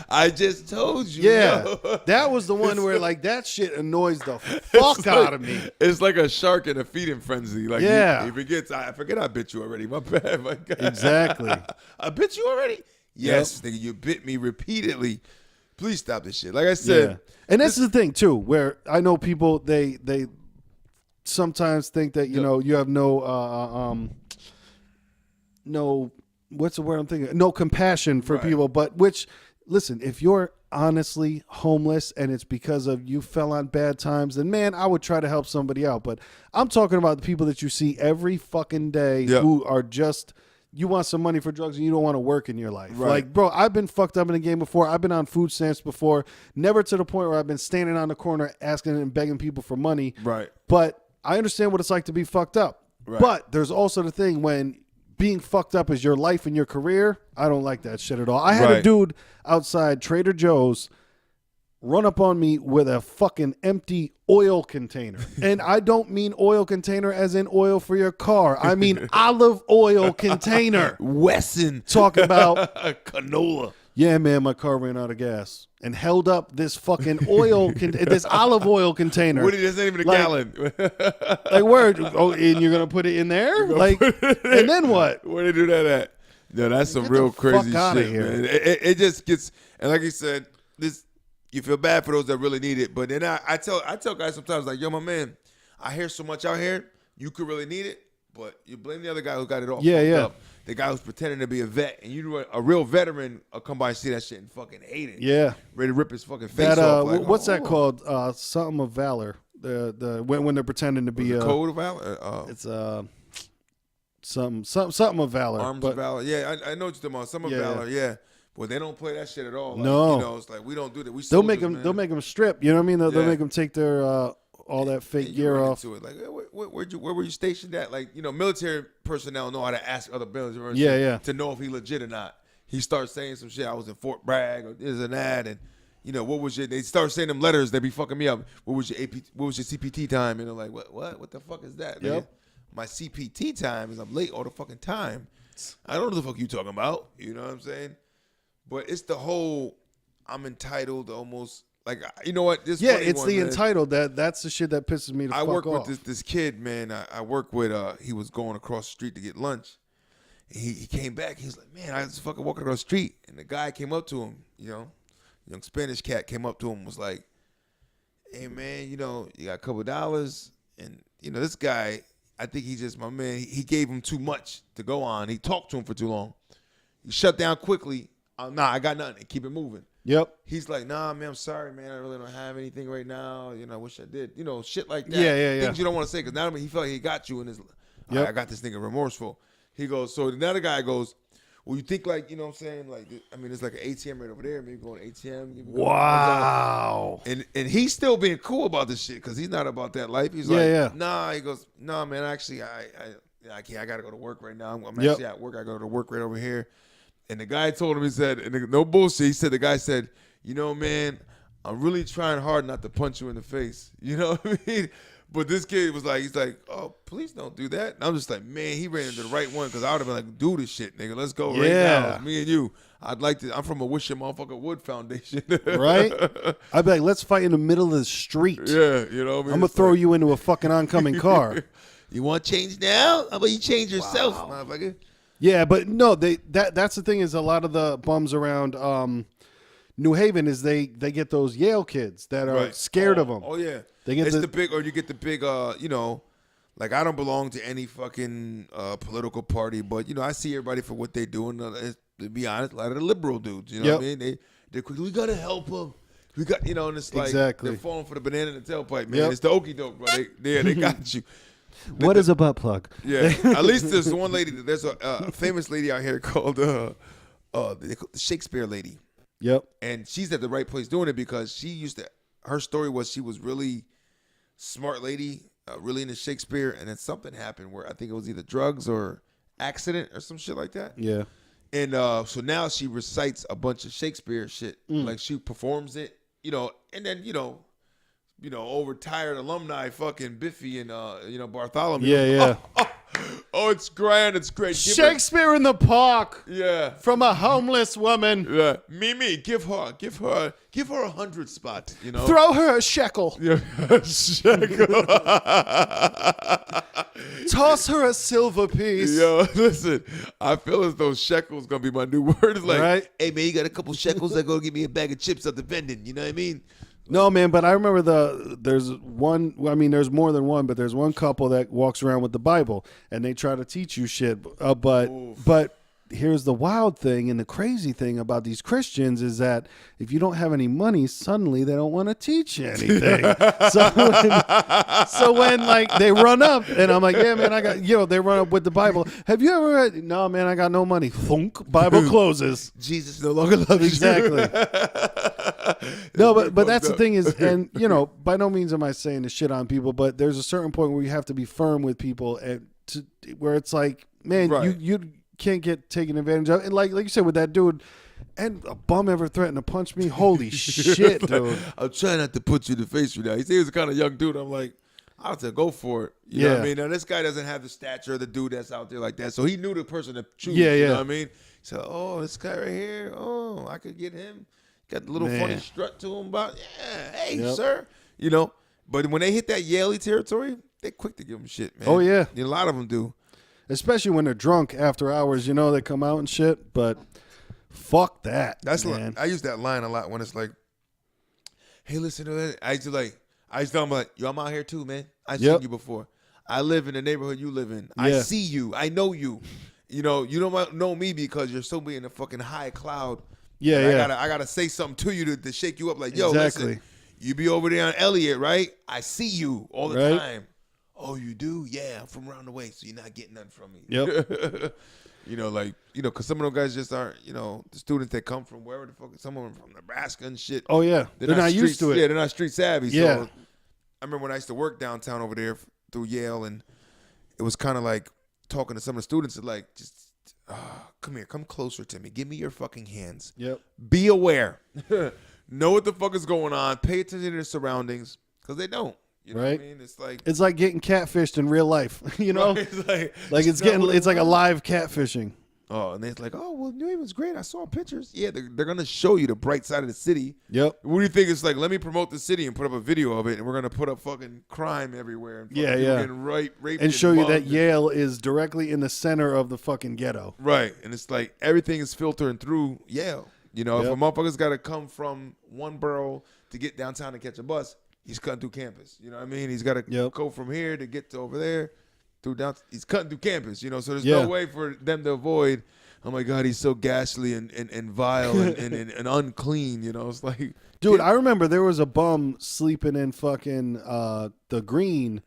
I just told you. Yeah. Yo. That was the one where, like, that shit annoys the fuck out of me. It's like a shark in a feeding frenzy. Like, he forgets, I forget I bit you already. My bad. My God. Exactly. I bit you already? Yes, nigga, you bit me repeatedly. Please stop this shit. Like I said. And this is the thing, too, where I know people, they sometimes think that you have no what's the word I'm thinking? No compassion for people, but listen, if you're honestly homeless and it's because of you fell on bad times, then man, I would try to help somebody out. But I'm talking about the people that you see every fucking day who are just, you want some money for drugs and you don't want to work in your life. Right. Like, bro, I've been fucked up in the game before. I've been on food stamps before, never to the point where I've been standing on the corner asking and begging people for money. Right. But I understand what it's like to be fucked up. Right. But there's also the thing when being fucked up is your life and your career. I don't like that shit at all. I had a dude outside Trader Joe's run up on me with a fucking empty oil container. And I don't mean oil container as in oil for your car. I mean olive oil container. Wesson. Talking about canola. Yeah, man, my car ran out of gas and held up this fucking this olive oil container. What? That's not even a gallon. Like, word? Oh, and you're gonna put it in there? Like, and then what? Where they do that at? No, that's some real crazy shit, man. It just gets, and like you said, you feel bad for those that really need it. But then I tell guys sometimes, like, yo, my man, I hear so much out here, you could really need it, but you blame the other guy who got it all fucked up. The guy who's pretending to be a vet, and a real veteran will come by and see that shit and fucking hate it. Yeah, ready to rip his fucking face off. Like, what's that called? Something of valor. When they're pretending to be a code of valor. It's something of valor. Arms of valor. Yeah, I know what you're talking about. Some of valor. Yeah. Well, they don't play that shit at all. Like, no, it's like we don't do that. They'll make them strip. You know what I mean? They'll make them take their all that fake gear off. To it. Like, where were you stationed at? Like, military personnel know how to ask other military to know if he legit or not. He starts saying some shit. I was in Fort Bragg or this and that, and what was your? They start saying them letters. They be fucking me up. What was your AP? What was your CPT time? And they're like, what the fuck is that? Yep. My CPT time is I'm late all the fucking time. I don't know what the fuck you talking about. You know what I'm saying? But it's the whole I'm entitled almost. like, you know what? This it's the entitled. That's the shit that pisses me the fuck off. I work with this kid, man. I work with, he was going across the street to get lunch. He came back. He was like, man, I was fucking walking across the street. And the guy came up to him, young Spanish cat came up to him, was like, hey, man, you got a couple of dollars. And, this guy, I think he's just my man. He gave him too much to go on. He talked to him for too long. He shut down quickly. Nah, I got nothing. Keep it moving. Yep. He's like, nah, man, I'm sorry, man. I really don't have anything right now. I wish I did. Shit like that. Yeah. Things you don't want to say because now he felt like he got you in his. I got this nigga remorseful. He goes, so another guy goes, well, you think like, what I'm saying? Like, I mean, there's like an ATM right over there. Maybe go to ATM. Wow. And he's still being cool about this shit because he's not about that life. He's nah. He goes, nah, man, actually, I can't. I got to go to work right now. I'm actually at work. I go to work right over here. And the guy told him, he said, and no bullshit, he said, the guy said, man, I'm really trying hard not to punch you in the face. You know what I mean? But this kid was like, he's like, oh, please don't do that. And I'm just like, man, he ran into the right one because I would have been like, do this shit, nigga. Let's go right now. It's me and you. I'm from a Wish Your Motherfucker Wood Foundation. Right? I'd be like, let's fight in the middle of the street. Yeah, you know what I mean? I'm going to throw you into a fucking oncoming car. You want change now? How about you change yourself, motherfucker? Yeah, but no, that's the thing is a lot of the bums around New Haven is they get those Yale kids that are scared of them. Oh yeah, they get the big, or you get the big, like I don't belong to any fucking political party, but I see everybody for what they do, and to be honest, a lot of the liberal dudes, what I mean? They're quick. We gotta help them. We got, and it's like they're falling for the banana in the tailpipe, man. It's the okie doke, bro. They got you. What is a butt plug? Yeah, at least there's one lady. There's a famous lady out here called the Shakespeare lady. Yep. And she's at the right place doing it because she used to. Her story was she was really smart lady, really into Shakespeare, and then something happened where I think it was either drugs or accident or some shit like that. Yeah. And so now she recites a bunch of Shakespeare shit, like she performs it, and then retired alumni, fucking Biffy and Bartholomew. Yeah. Oh, it's grand. It's great. Shakespeare in the Park. Yeah. From a homeless woman. Yeah. Mimi, give her 100 spot. Throw her a shekel. Yeah. Shekel. Toss her a silver piece. Yo, listen. I feel as though shekel is gonna be my new word. It's like, hey man, you got a couple shekels that go give me a bag of chips at the vending. You know what I mean? No, man, but I remember there's one, I mean, there's more than one, but there's one couple that walks around with the Bible, and they try to teach you shit. But here's the wild thing and the crazy thing about these Christians is that if you don't have any money, suddenly they don't want to teach you anything. so when like they run up, and I'm like, yeah, man, I got, they run up with the Bible. Have you ever read? No, man, I got no money. Thunk, Bible closes. Jesus no longer loves you. Exactly. No, but that's the thing is, and by no means am I saying to shit on people, but there's a certain point where you have to be firm with people, and where it's like, man, you can't get taken advantage of. And like you said with that dude, and a bum ever threatened to punch me. Holy shit, dude! I'm trying not to put you in the face right now. He was a kind of young dude. I'm like, I have to go for it. You know what I mean? Now this guy doesn't have the stature of the dude that's out there like that, so he knew the person to choose. You know what I mean? So, oh, this guy right here. Oh, I could get him. Got the little funny strut to him about, hey, sir. But when they hit that Yaley territory, they quick to give them shit, man. Oh, yeah. A lot of them do. Especially when they're drunk after hours, they come out and shit. But fuck that. That's man. I use that line a lot when it's like, hey, listen to that. I used to tell them like, yo, I'm out here too, man. I've seen you before. I live in the neighborhood you live in. I see you. I know you. You don't know me because you're so in a fucking high cloud. Yeah, I gotta say something to you to shake you up. Like, yo, listen, you be over there on Elliott, right? I see you all the time. Oh, you do? Yeah, I'm from around the way, so you're not getting nothing from me. Yep. Because some of those guys just aren't, the students that come from wherever the fuck, some of them from Nebraska and shit. Oh yeah, they're not used to it. Yeah, they're not street savvy. Yeah. So I remember when I used to work downtown over there through Yale, and it was kind of like talking to some of the students that like just. Come here, come closer to me. Give me your fucking hands. Yep. Be aware. Know what the fuck is going on. Pay attention to their surroundings because they don't. You know what I mean? It's like getting catfished in real life. It's like it's like a live catfishing. Oh, and it's like, oh, well, New Haven's great. I saw pictures. Yeah, they're going to show you the bright side of the city. Yep. What do you think? It's like, let me promote the city and put up a video of it, and we're going to put up fucking crime everywhere. And getting raped and show you that Yale is directly in the center of the fucking ghetto. Right. And it's like everything is filtering through Yale. You know, if a motherfucker's got to come from one borough to get downtown to catch a bus, he's cutting through campus. You know what I mean? He's got to go from here to get to over there. He's cutting through campus, you know, so there's no way for them to avoid, oh my God, he's so ghastly and vile and unclean, you know. It's like, dude, I remember there was a bum sleeping in fucking the Green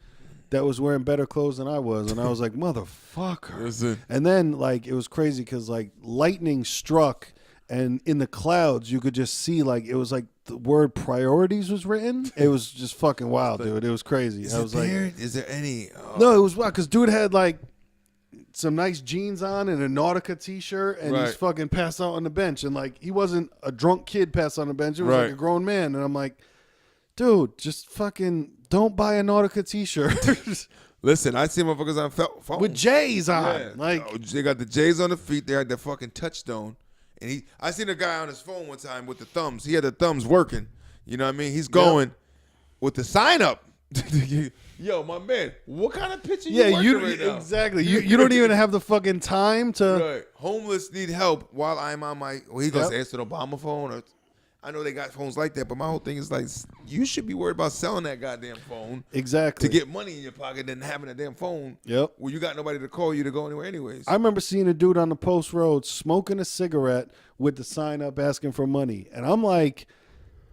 that was wearing better clothes than I was, and I was like, motherfucker. Listen. And then like it was crazy because like lightning struck, and in the clouds you could just see like it was like the word priorities was written. It was just fucking wild, dude. It was crazy. Is there any? Oh. No, it was wild because dude had like some nice jeans on and a Nautica t-shirt, and he's fucking passed out on the bench. And like he wasn't a drunk kid passed on the bench. It was like a grown man. And I'm like, dude, just fucking don't buy a Nautica t-shirt. Listen, I see motherfuckers on phone with J's on. Yeah. Like they got the J's on the feet. They had the fucking touchstone. And I seen a guy on his phone one time with the thumbs. He had the thumbs working. You know what I mean? He's going with the sign up. Yo, my man, what kind of picture you working right now? Exactly. You don't even have the fucking time to. Right. Homeless need help while I'm on my. Well, he goes to answer the Obama phone. Or, I know they got phones like that, but my whole thing is like, you should be worried about selling that goddamn phone. Exactly. To get money in your pocket than having a damn phone. Yep. Well, you got nobody to call you to go anywhere anyways. I remember seeing a dude on the post road smoking a cigarette with the sign up asking for money. And I'm like,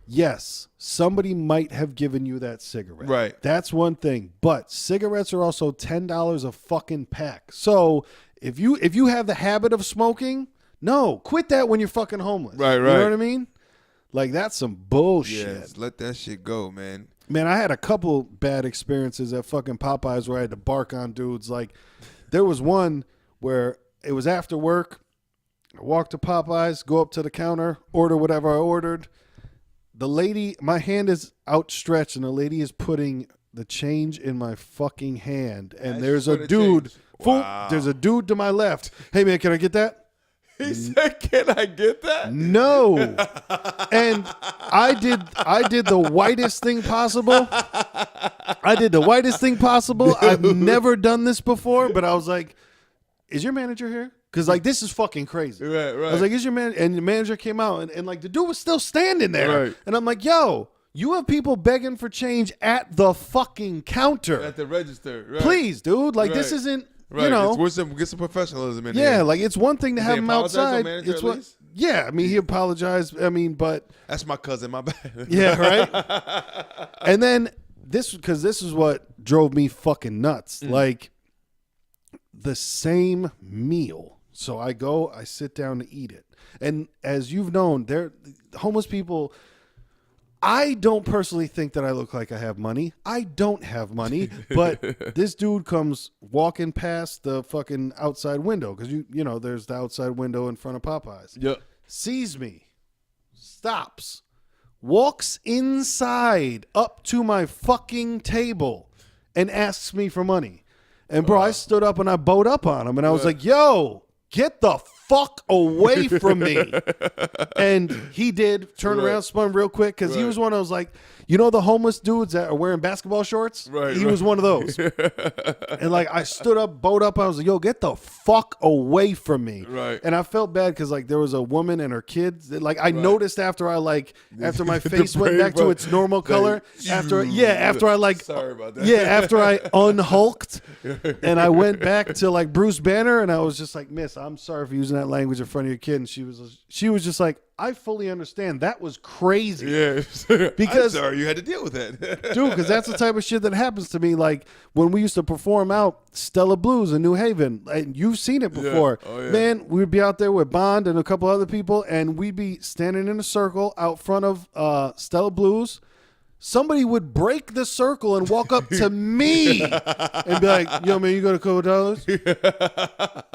yes, somebody might have given you that cigarette. Right. That's one thing. But cigarettes are also $10 a fucking pack. So if you have the habit of smoking, no, quit that when you're fucking homeless. Right. You know what I mean? Like, that's some bullshit. Yes, let that shit go, man. Man, I had a couple bad experiences at fucking Popeyes where I had to bark on dudes. Like, there was one where it was after work. I walk to Popeyes, go up to the counter, order whatever I ordered. The lady, my hand is outstretched, and the lady is putting the change in my fucking hand. And there's a dude. Wow. There's a dude to my left. Hey, man, can I get that? He said, "Can I get that?" No. And I did the whitest thing possible. I've never done this before, but I was like, "Is your manager here?" Because like this is fucking crazy. Right. I was like, "Is your man?" And the manager came out, and like the dude was still standing there, and I'm like, "Yo, you have people begging for change at the fucking counter, at the register, right. Please, dude. Like this isn't." Right. You know, get some professionalism in here. Yeah, like it's one thing to have him outside. It's what. Yeah, I mean he apologized. I mean, but that's my cousin. My bad. Yeah, right. And then this is what drove me fucking nuts. Like the same meal. So I sit down to eat it, and as you've known, homeless people. I don't personally think that I look like I have money. I don't have money, but this dude comes walking past the fucking outside window because you know there's the outside window in front of Popeyes. Yep. Sees me, stops, walks inside up to my fucking table, and asks me for money. And bro, I stood up and I bowed up on him, and I was like, "Yo, get the fuck away from me." And he did turn around, spun real quick because he was one of those, like, you know, the homeless dudes that are wearing basketball shorts. He was one of those. And like I stood up, bowed up, I was like, "Yo, get the fuck away from me." Right. And I felt bad because like there was a woman and her kids. Like I noticed after my face went back to its normal color. After I like, sorry about that. Yeah, after I unhulked and I went back to like Bruce Banner, and I was just like, "Miss, I'm sorry for using that language in front of your kid." And she was just like, "I fully understand. That was crazy." Yeah. Because I'm sorry you had to deal with that. Dude, because that's the type of shit that happens to me. Like when we used to perform out Stella Blues in New Haven, and you've seen it before. Yeah. Oh, yeah. Man, we'd be out there with Bond and a couple other people, and we'd be standing in a circle out front of Stella Blues. Somebody would break the circle and walk up to me and be like, "Yo, man, you got a couple dollars?"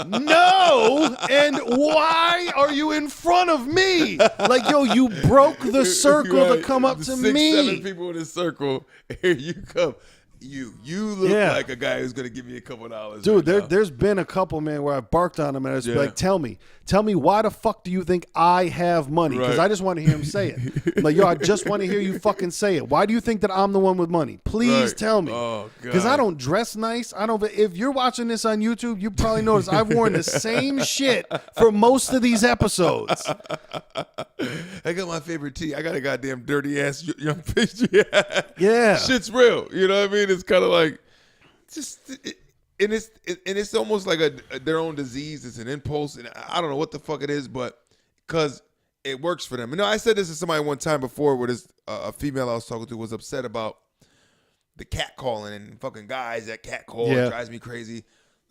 No! And why are you in front of me? Like, yo, you broke the circle to come up to me. 6-7 people in a circle. Here you come. You look like a guy who's gonna give me a couple $. Dude, right there's been a couple, man, where I barked on him and I was like, tell me why the fuck do you think I have money? Because I just want to hear him say it. I'm like, yo, I just want to hear you fucking say it. Why do you think that I'm the one with money? Please tell me. Because I don't dress nice. If you're watching this on YouTube, you probably notice I've worn the same shit for most of these episodes. I got my favorite tee. I got a goddamn dirty ass young fish. Yeah. Shit's real. You know what I mean? It's kind of like, it's almost like their own disease. It's an impulse, and I don't know what the fuck it is, but because it works for them. You know, I said this to somebody one time before, where this a female I was talking to was upset about the cat calling and fucking guys that cat call. It drives me crazy.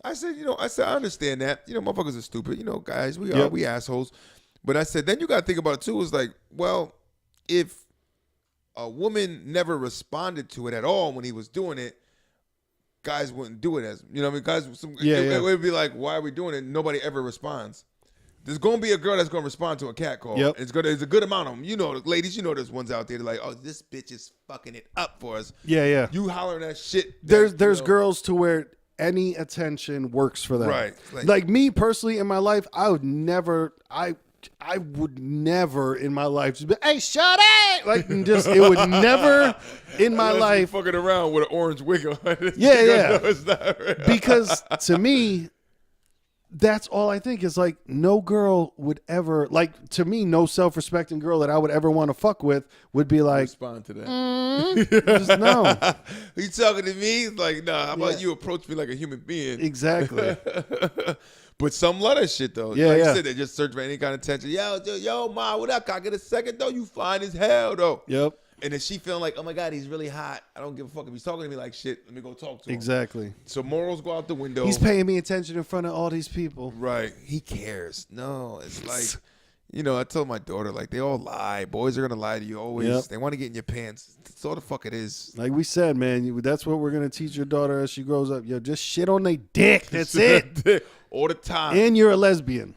I said, I understand that. Motherfuckers are stupid. Guys, we assholes. But I said, then you got to think about it too. It's like, well, if a woman never responded to it at all when he was doing it, guys wouldn't do it as, guys, it would be like, why are we doing it? Nobody ever responds. There's going to be a girl that's going to respond to a cat call. Yep. There's a good amount of them. Ladies, there's ones out there that are like, oh, this bitch is fucking it up for us. Yeah. You hollering that shit. There's girls to where any attention works for them. Right. Like me personally in my life, I would never in my life just be, hey, shut it! It would never in my life. Fucking around with an orange wig on. Yeah. It's not real. Because to me, that's all I think is like no girl would ever, like to me, no self-respecting girl that I would ever want to fuck with would be like, respond to that. Just no. Are you talking to me? Like, nah, how about you approach me like a human being? Exactly. But some love that shit though. You said, they just search for any kind of attention. Yo, ma, what up? Can I get a second though? You fine as hell though. Yep. And then she feeling like, oh my God, he's really hot. I don't give a fuck if he's talking to me like shit. Let me go talk to him. Exactly. So morals go out the window. He's paying me attention in front of all these people. Right. He cares. No, it's like, I told my daughter, like, they all lie. Boys are going to lie to you always. Yep. They want to get in your pants. That's all the fuck it is. Like we said, man, that's what we're going to teach your daughter as she grows up. Yo, just shit on their dick. That's it. All the time. And you're a lesbian.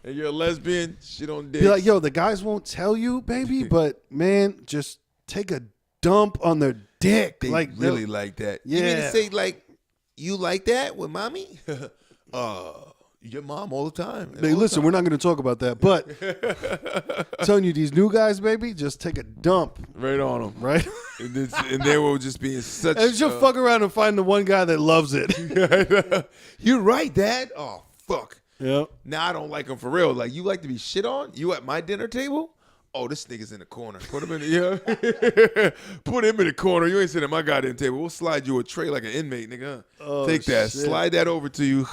Shit on dick. Be like, yo, the guys won't tell you, baby, but man, just take a dump on their dick. They really like that. Yeah. You mean to say, like, you like that with mommy? Your mom all the time. Hey, listen, we're not going to talk about that, but I'm telling you, these new guys, baby, just take a dump. Right on them. Right? And they will just be in such... And just fuck around and find the one guy that loves it. You're right, Dad. Oh, fuck. Yep. Now I don't like him for real. Like, you like to be shit on? You at my dinner table? Oh, this nigga's in the corner. Put him in the Put him in the corner. You ain't sitting at my goddamn table. We'll slide you a tray like an inmate, nigga. Oh, take that. Shit. Slide that over to you.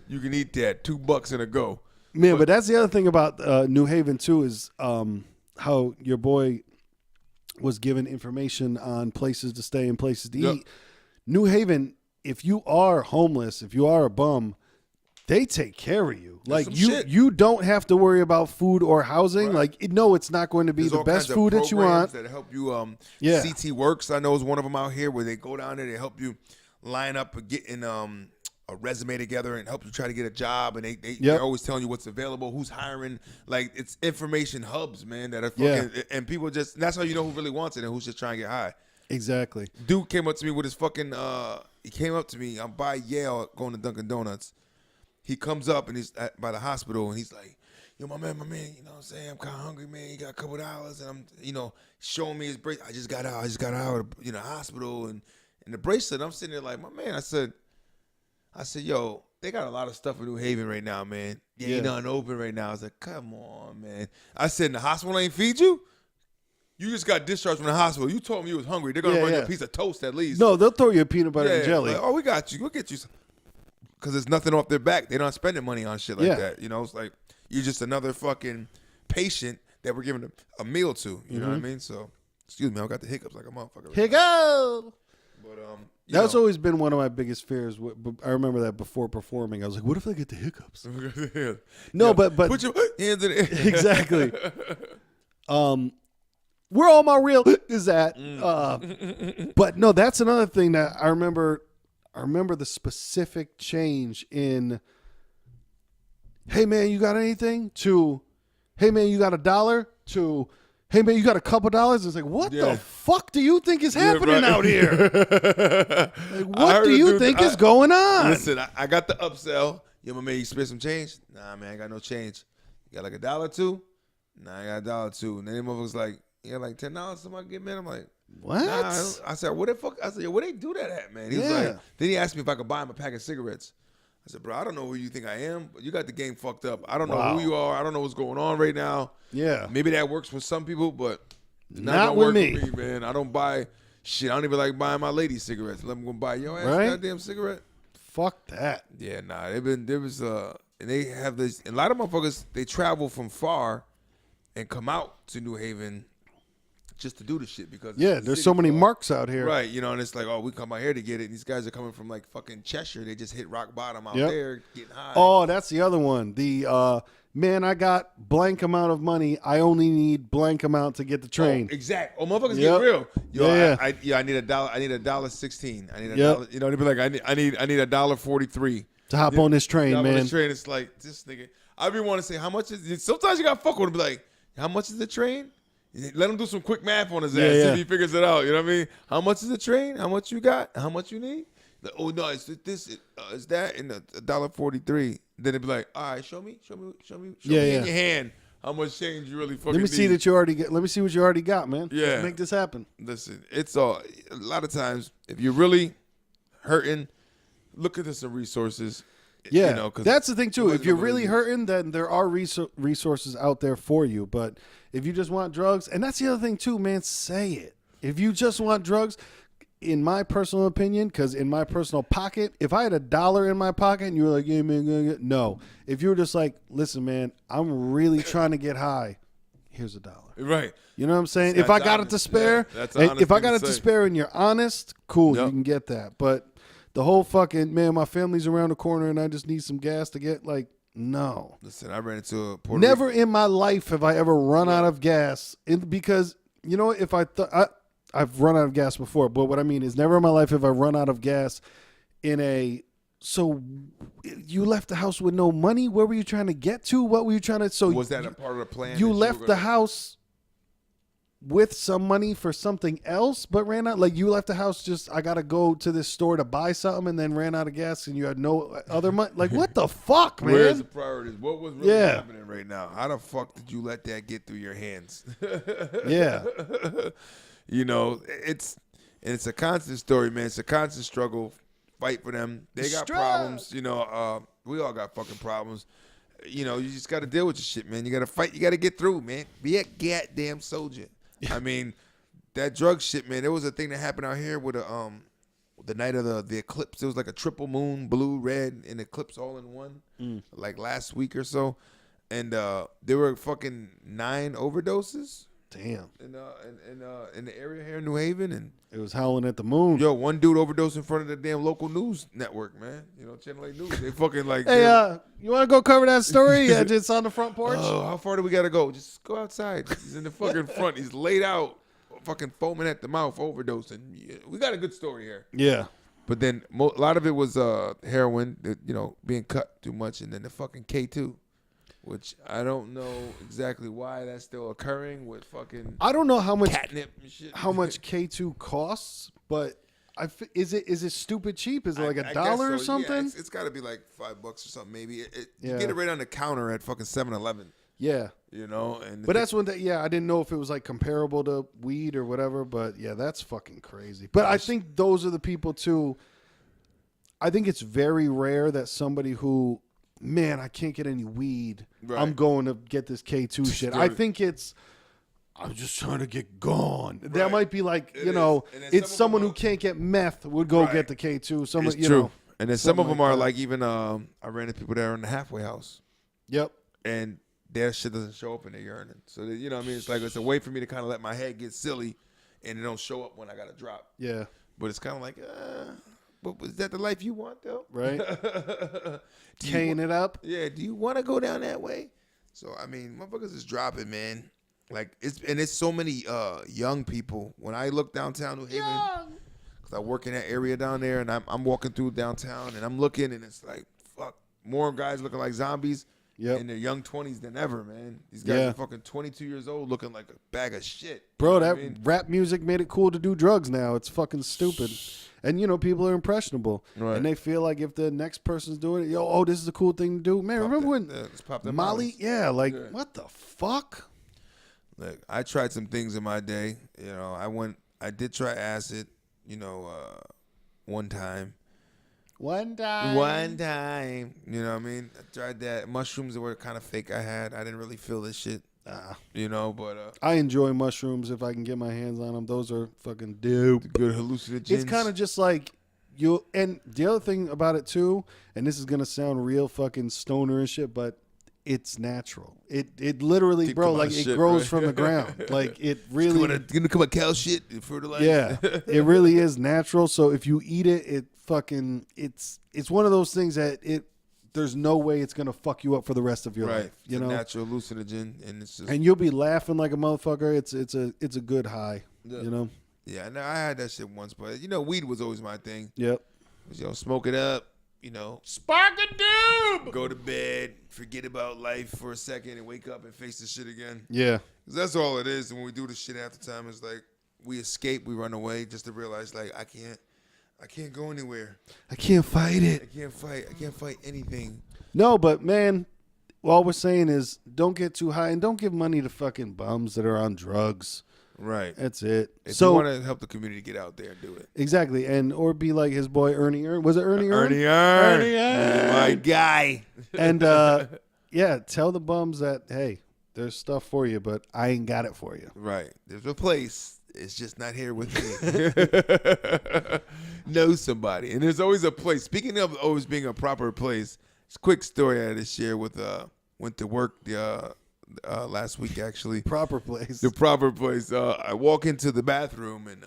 You can eat that. $2 and a go. Man, but that's the other thing about New Haven too is how your boy was given information on places to stay and places to eat. New Haven, if you are homeless, if you are a bum, they take care of you. Like you don't have to worry about food or housing. Right. Like it's not going to be the best food that you want. That help you. CT Works, I know, is one of them out here where they go down there, they help you line up and get in a resume together and help you try to get a job, and they're always telling you what's available, who's hiring. Like, it's information hubs, man, that are fucking and people just, that's how you know who really wants it and who's just trying to get high. Exactly. Dude came up to me with his fucking he came up to me. I'm by Yale going to Dunkin' Donuts. He comes up and he's by the hospital and he's like, yo, my man, you know what I'm saying? I'm kind of hungry, man. You got a couple $, and I'm, showing me his bracelet. I just got out of, hospital and the bracelet. I'm sitting there like, my man, I said, yo, they got a lot of stuff in New Haven right now, man. Ain't nothing open right now. I was like, come on, man. I said, the hospital ain't feed you? You just got discharged from the hospital. You told me you was hungry. They're going to run you a piece of toast at least. No, they'll throw you a peanut butter and jelly. Like, oh, we got you. We'll get you some. Because there's nothing off their back. They're not spending money on shit like that. It's like you're just another fucking patient that we're giving a meal to. You know what I mean? So, excuse me, I got the hiccups like a motherfucker. Hiccup! But, that's always been one of my biggest fears. I remember that before performing. I was like, what if I get the hiccups? No, but put your hands in it. Exactly. Where all my real is at. But no, that's another thing that I remember the specific change in, hey man, you got anything? To, hey man, you got $1? To, hey man, you got a couple dollars? It's like, what the fuck do you think is happening out here? Like, what do you think is going on? Listen, I got the upsell. Yo, my man, you spend some change? Nah, man, I got no change. You got like $1 Nah, I got $1 And then the motherfucker's like, you got like $10 somebody get, man? I'm like, what? Nah, I said, what the fuck? I said, yo, where they do that at, man? He was like, then he asked me if I could buy him a pack of cigarettes. I said, bro, I don't know who you think I am, but you got the game fucked up. I don't know who you are. I don't know what's going on right now. Yeah. Maybe that works for some people, but not with me. For me, man. I don't buy shit. I don't even like buying my lady cigarettes. Let me go buy your ass goddamn cigarette. Fuck that. Yeah, nah. And they have this, and a lot of motherfuckers, they travel from far and come out to New Haven just to do the shit because there's so many marks out here. Right, and it's like, oh, we come out here to get it. And these guys are coming from like fucking Cheshire. They just hit rock bottom out there getting high. Oh, that's the other one. The man, I got blank amount of money. I only need blank amount to get the train. Oh, exact. Oh, motherfuckers get real. Yo, I need $1. I need $1.16. I need $1. You know, they'd be like, I need $1.43 to hop on this train, man. On this train, it's like this nigga. I be want to say how much is it? Sometimes you got to fuck with him. Be like, how much is the train? Let him do some quick math on his ass. See if he figures it out. You know what I mean? How much is the train? How much you got? How much you need? Like, oh no, it's this, it's that, and $1.43. Then it'd be like, all right, show me in your hand how much change you really fucking need. Let me see that you already get. Let me see what you already got, man. Yeah, let's make this happen. Listen, it's a lot of times if you're really hurting, look into some resources. Yeah, that's the thing too. If you're really hurting, then there are resources out there for you. But if you just want drugs, and that's the other thing too, man, say it. If you just want drugs, in my personal opinion, because in my personal pocket, if I had $1 in my pocket and you were like, yeah, man, no. If you were just like, listen, man, I'm really trying to get high, here's $1. Right. You know what I'm saying? If I got it to spare, if I got it to spare and you're honest, cool, you can get that. But the whole fucking, man, my family's around the corner and I just need some gas to get, like, no. Listen, I ran into a Puerto Never in my life have I ever run out of gas. Because, you know, if I've run out of gas before, but what I mean is never in my life have I run out of gas so you left the house with no money? Where were you trying to get to? What were you trying to, was that a part of the plan? You left the house with some money for something else, but ran out, like you left the house just, I got to go to this store to buy something and then ran out of gas and you had no other money. Like, what the fuck, man? Where's the priorities? What was really happening right now? How the fuck did you let that get through your hands? Yeah. You know, it's a constant story, man. It's a constant struggle. Fight for them. They got problems. You know, we all got fucking problems. You know, you just got to deal with your shit, man. You got to fight. You got to get through, man. Be a goddamn soldier. I mean, that drug shit, man. There was a thing that happened out here with the night of the eclipse. It was like a triple moon, blue, red, and eclipse all in one, like last week or so. And there were fucking 9 overdoses. Damn. In the area here in New Haven, and it was howling at the moon. Yo, one dude overdosed in front of the damn local news network, man. You know, Channel 8 News. They fucking like. Hey, you want to go cover that story? Yeah, just on the front porch. Oh, how far do we gotta go? Just go outside. He's in the fucking front. He's laid out, fucking foaming at the mouth, overdosing. Yeah, we got a good story here. Yeah. But then a lot of it was heroin, you know, being cut too much, and then the fucking K2. Which I don't know exactly why that's still occurring with fucking. I don't know how much catnip and shit. How much K2 costs, but is it stupid cheap? Is it like $1 or something? Yeah, it's got to be like $5 or something maybe. You get it right on the counter at fucking 7-Eleven. Yeah, you know, but that's when I didn't know if it was like comparable to weed or whatever. But yeah, that's fucking crazy. But I think those are the people too. I think it's very rare that somebody who. Man, I can't get any weed. Right. I'm going to get this K2 shit. I think I'm just trying to get gone. Right. That might be like, it's someone who can't get meth would go get the K2. Someone, it's true. And then some of them are like even, I ran into people that are in the halfway house. Yep. And their shit doesn't show up in their urine. So, you know what I mean? It's like, it's a way for me to kind of let my head get silly and it don't show up when I got to drop. Yeah. But it's kind of like, but is that the life you want, though? Right. Kaying it up. Yeah. Do you want to go down that way? So, I mean, motherfuckers is dropping, man. Like, it's so many young people. When I look downtown New Haven, because I work in that area down there, and I'm walking through downtown, and I'm looking, and it's like, fuck, more guys looking like zombies, in their young 20s than ever, man. These guys are fucking 22 years old looking like a bag of shit. Bro, that rap music made it cool to do drugs now. It's fucking stupid. And, people are impressionable. Right. And they feel like if the next person's doing it, this is a cool thing to do. Man, remember when Molly? Yeah, what the fuck? Look, I tried some things in my day. I did try acid, one time. One time. You know what I mean? I tried that. Mushrooms that were kind of fake I had. I didn't really feel this shit. But I enjoy mushrooms if I can get my hands on them. Those are fucking dope. Good hallucinogens. It's kind of just like and the other thing about it too, and this is going to sound real fucking stoner and shit, but it's natural. It literally, bro, like it grows from the ground. Like it really gonna come a cow shit fertilizer. Yeah, it really is natural. So if you eat it, it's one of those things that there's no way it's gonna fuck you up for the rest of your life. It's a natural hallucinogen, and it's just and you'll be laughing like a motherfucker. It's a good high. Yeah. Yeah, no, I had that shit once, but weed was always my thing. Yep. Smoke it up. Spark a doob. Go to bed, forget about life for a second, and wake up and face the shit again. Yeah. 'Cause that's all it is. And when we do the shit half the time, it's like we escape, we run away, just to realize like I can't go anywhere. I can't fight it. I can't fight anything. No, but man, all we're saying is don't get too high and don't give money to fucking bums that are on drugs. Right. That's it. If you want to help the community get out there, do it. Exactly. Or be like his boy Ernie Earn. Was it Ernie Earn? Ernie Earn. My guy. And tell the bums that, hey, there's stuff for you, but I ain't got it for you. Right. There's a place. It's just not here with me. Know somebody. And there's always a place. Speaking of always being a proper place, it's a quick story I had to share with went to work last week actually. Proper place. The proper place. I walk into the bathroom and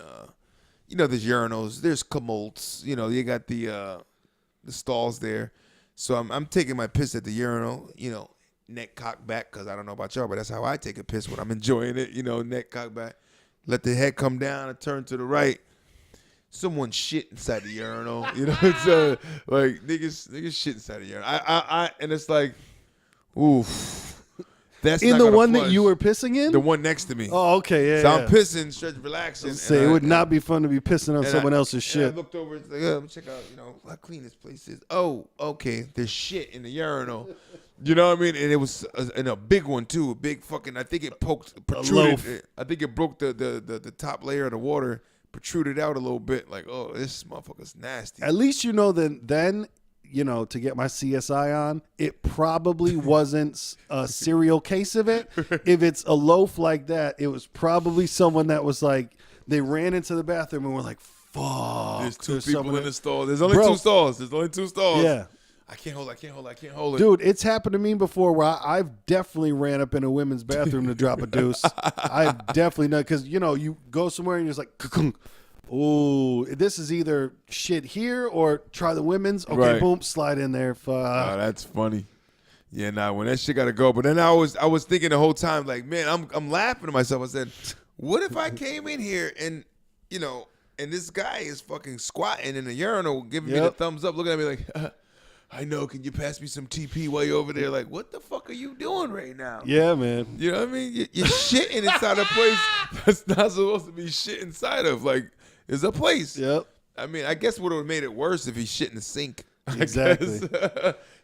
there's urinals, there's commodes. You got the stalls there. So I'm taking my piss at the urinal, neck cocked back, because I don't know about y'all, but that's how I take a piss when I'm enjoying it, neck cocked back. Let the head come down and turn to the right. Someone shit inside the urinal. It's like niggas shit inside the urinal. I and it's like, oof. That's in the one that you were pissing in? The one next to me. Oh, okay, yeah. So I'm pissing, stretch, relaxing. Say it would not be fun to be pissing on someone else's shit. I looked over, it's like, let me check out, how clean this place is. Oh, okay, there's shit in the urinal. You know what I mean? And it was in a big one too, a big fucking. I think it protruded. I think it broke the top layer of the water, protruded out a little bit. Like, oh, this motherfucker's nasty. At least then. To get my CSI on, it probably wasn't a serial case of it. If it's a loaf like that, it was probably someone that was like, they ran into the bathroom and were like, fuck. There's two people in the stall. There's only two stalls. Yeah. I can't hold it. Dude, it's happened to me before where I've definitely ran up in a women's bathroom to drop a deuce. I've definitely done, because, you go somewhere and you're just like, oh, this is either shit here or try the women's. Okay, right. Boom, slide in there. Fuck. Oh, that's funny. Yeah, nah, when that shit gotta go. But then I was thinking the whole time, like, man, I'm laughing to myself. I said, what if I came in here and and this guy is fucking squatting in the urinal, giving me the thumbs up, looking at me like, I know, can you pass me some TP while you're over there? Like, what the fuck are you doing right now? Yeah, man. You know what I mean? You're shitting inside a place that's not supposed to be shit inside of. Like, there's a place. Yep. I mean, I guess would have made it worse if he shit in the sink. Exactly.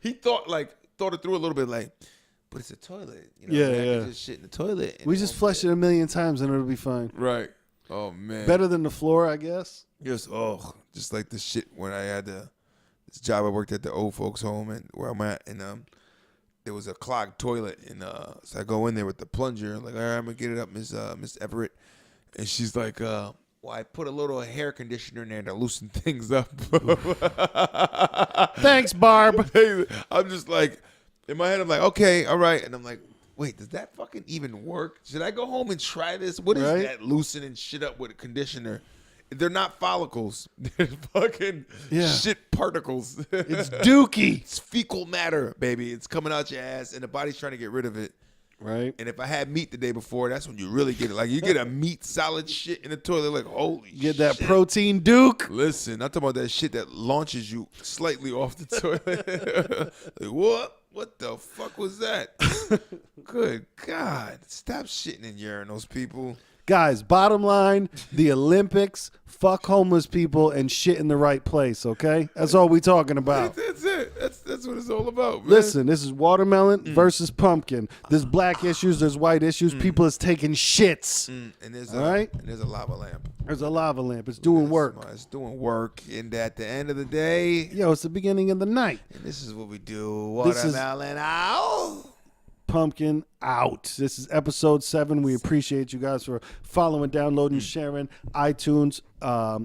He thought it through a little bit, like, but it's a toilet. Yeah. I just shit in the toilet. We just flush it a million times and it'll be fine. Right. Oh man. Better than the floor, I guess. Just like the shit when I had this job. I worked at the old folks home and where I'm at, and there was a clogged toilet, and so I go in there with the plunger, like, all right, I'm gonna get it up, Miss Everett, and she's like, well, I put a little hair conditioner in there to loosen things up. Thanks, Barb. I'm just like, in my head, I'm like, okay, all right, and I'm like, wait, does that fucking even work? Should I go home and try this? What is that loosening shit up with a conditioner? They're not follicles. They're fucking shit particles. It's dookie. It's fecal matter, baby. It's coming out your ass, and the body's trying to get rid of it. Right. And if I had meat the day before, that's when you really get it. Like, you get a meat solid shit in the toilet, like, holy shit. Get that protein duke. Listen, I'm talking about that shit that launches you slightly off the toilet. Like, what? What the fuck was that? Good God. Stop shitting in urinals, people. Guys, bottom line, the Olympics, fuck homeless people, and shit in the right place, okay? That's all we talking about. That's it. That's what it's all about, man. Listen, this is watermelon versus pumpkin. There's black issues, there's white issues. People is taking shits. And there's all right? And there's a lava lamp. There's a lava lamp. It's doing work. It's doing work. And at the end of the day... Yo, it's the beginning of the night. And this is what we do. Watermelon out. Pumpkin out. This is episode 7. We appreciate you guys for following, downloading, sharing. iTunes. What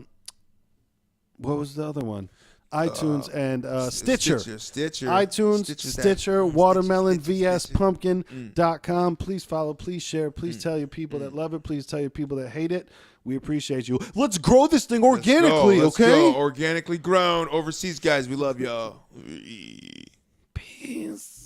was the other one? iTunes and Stitcher. iTunes, Stitcher, Watermelon, VS, Pumpkin.com. Please follow, please share, please tell your people that love it. Please tell your people that hate it. We appreciate you. Let's grow this thing organically, Let's okay? go. Organically grown. Overseas guys, we love y'all. Peace.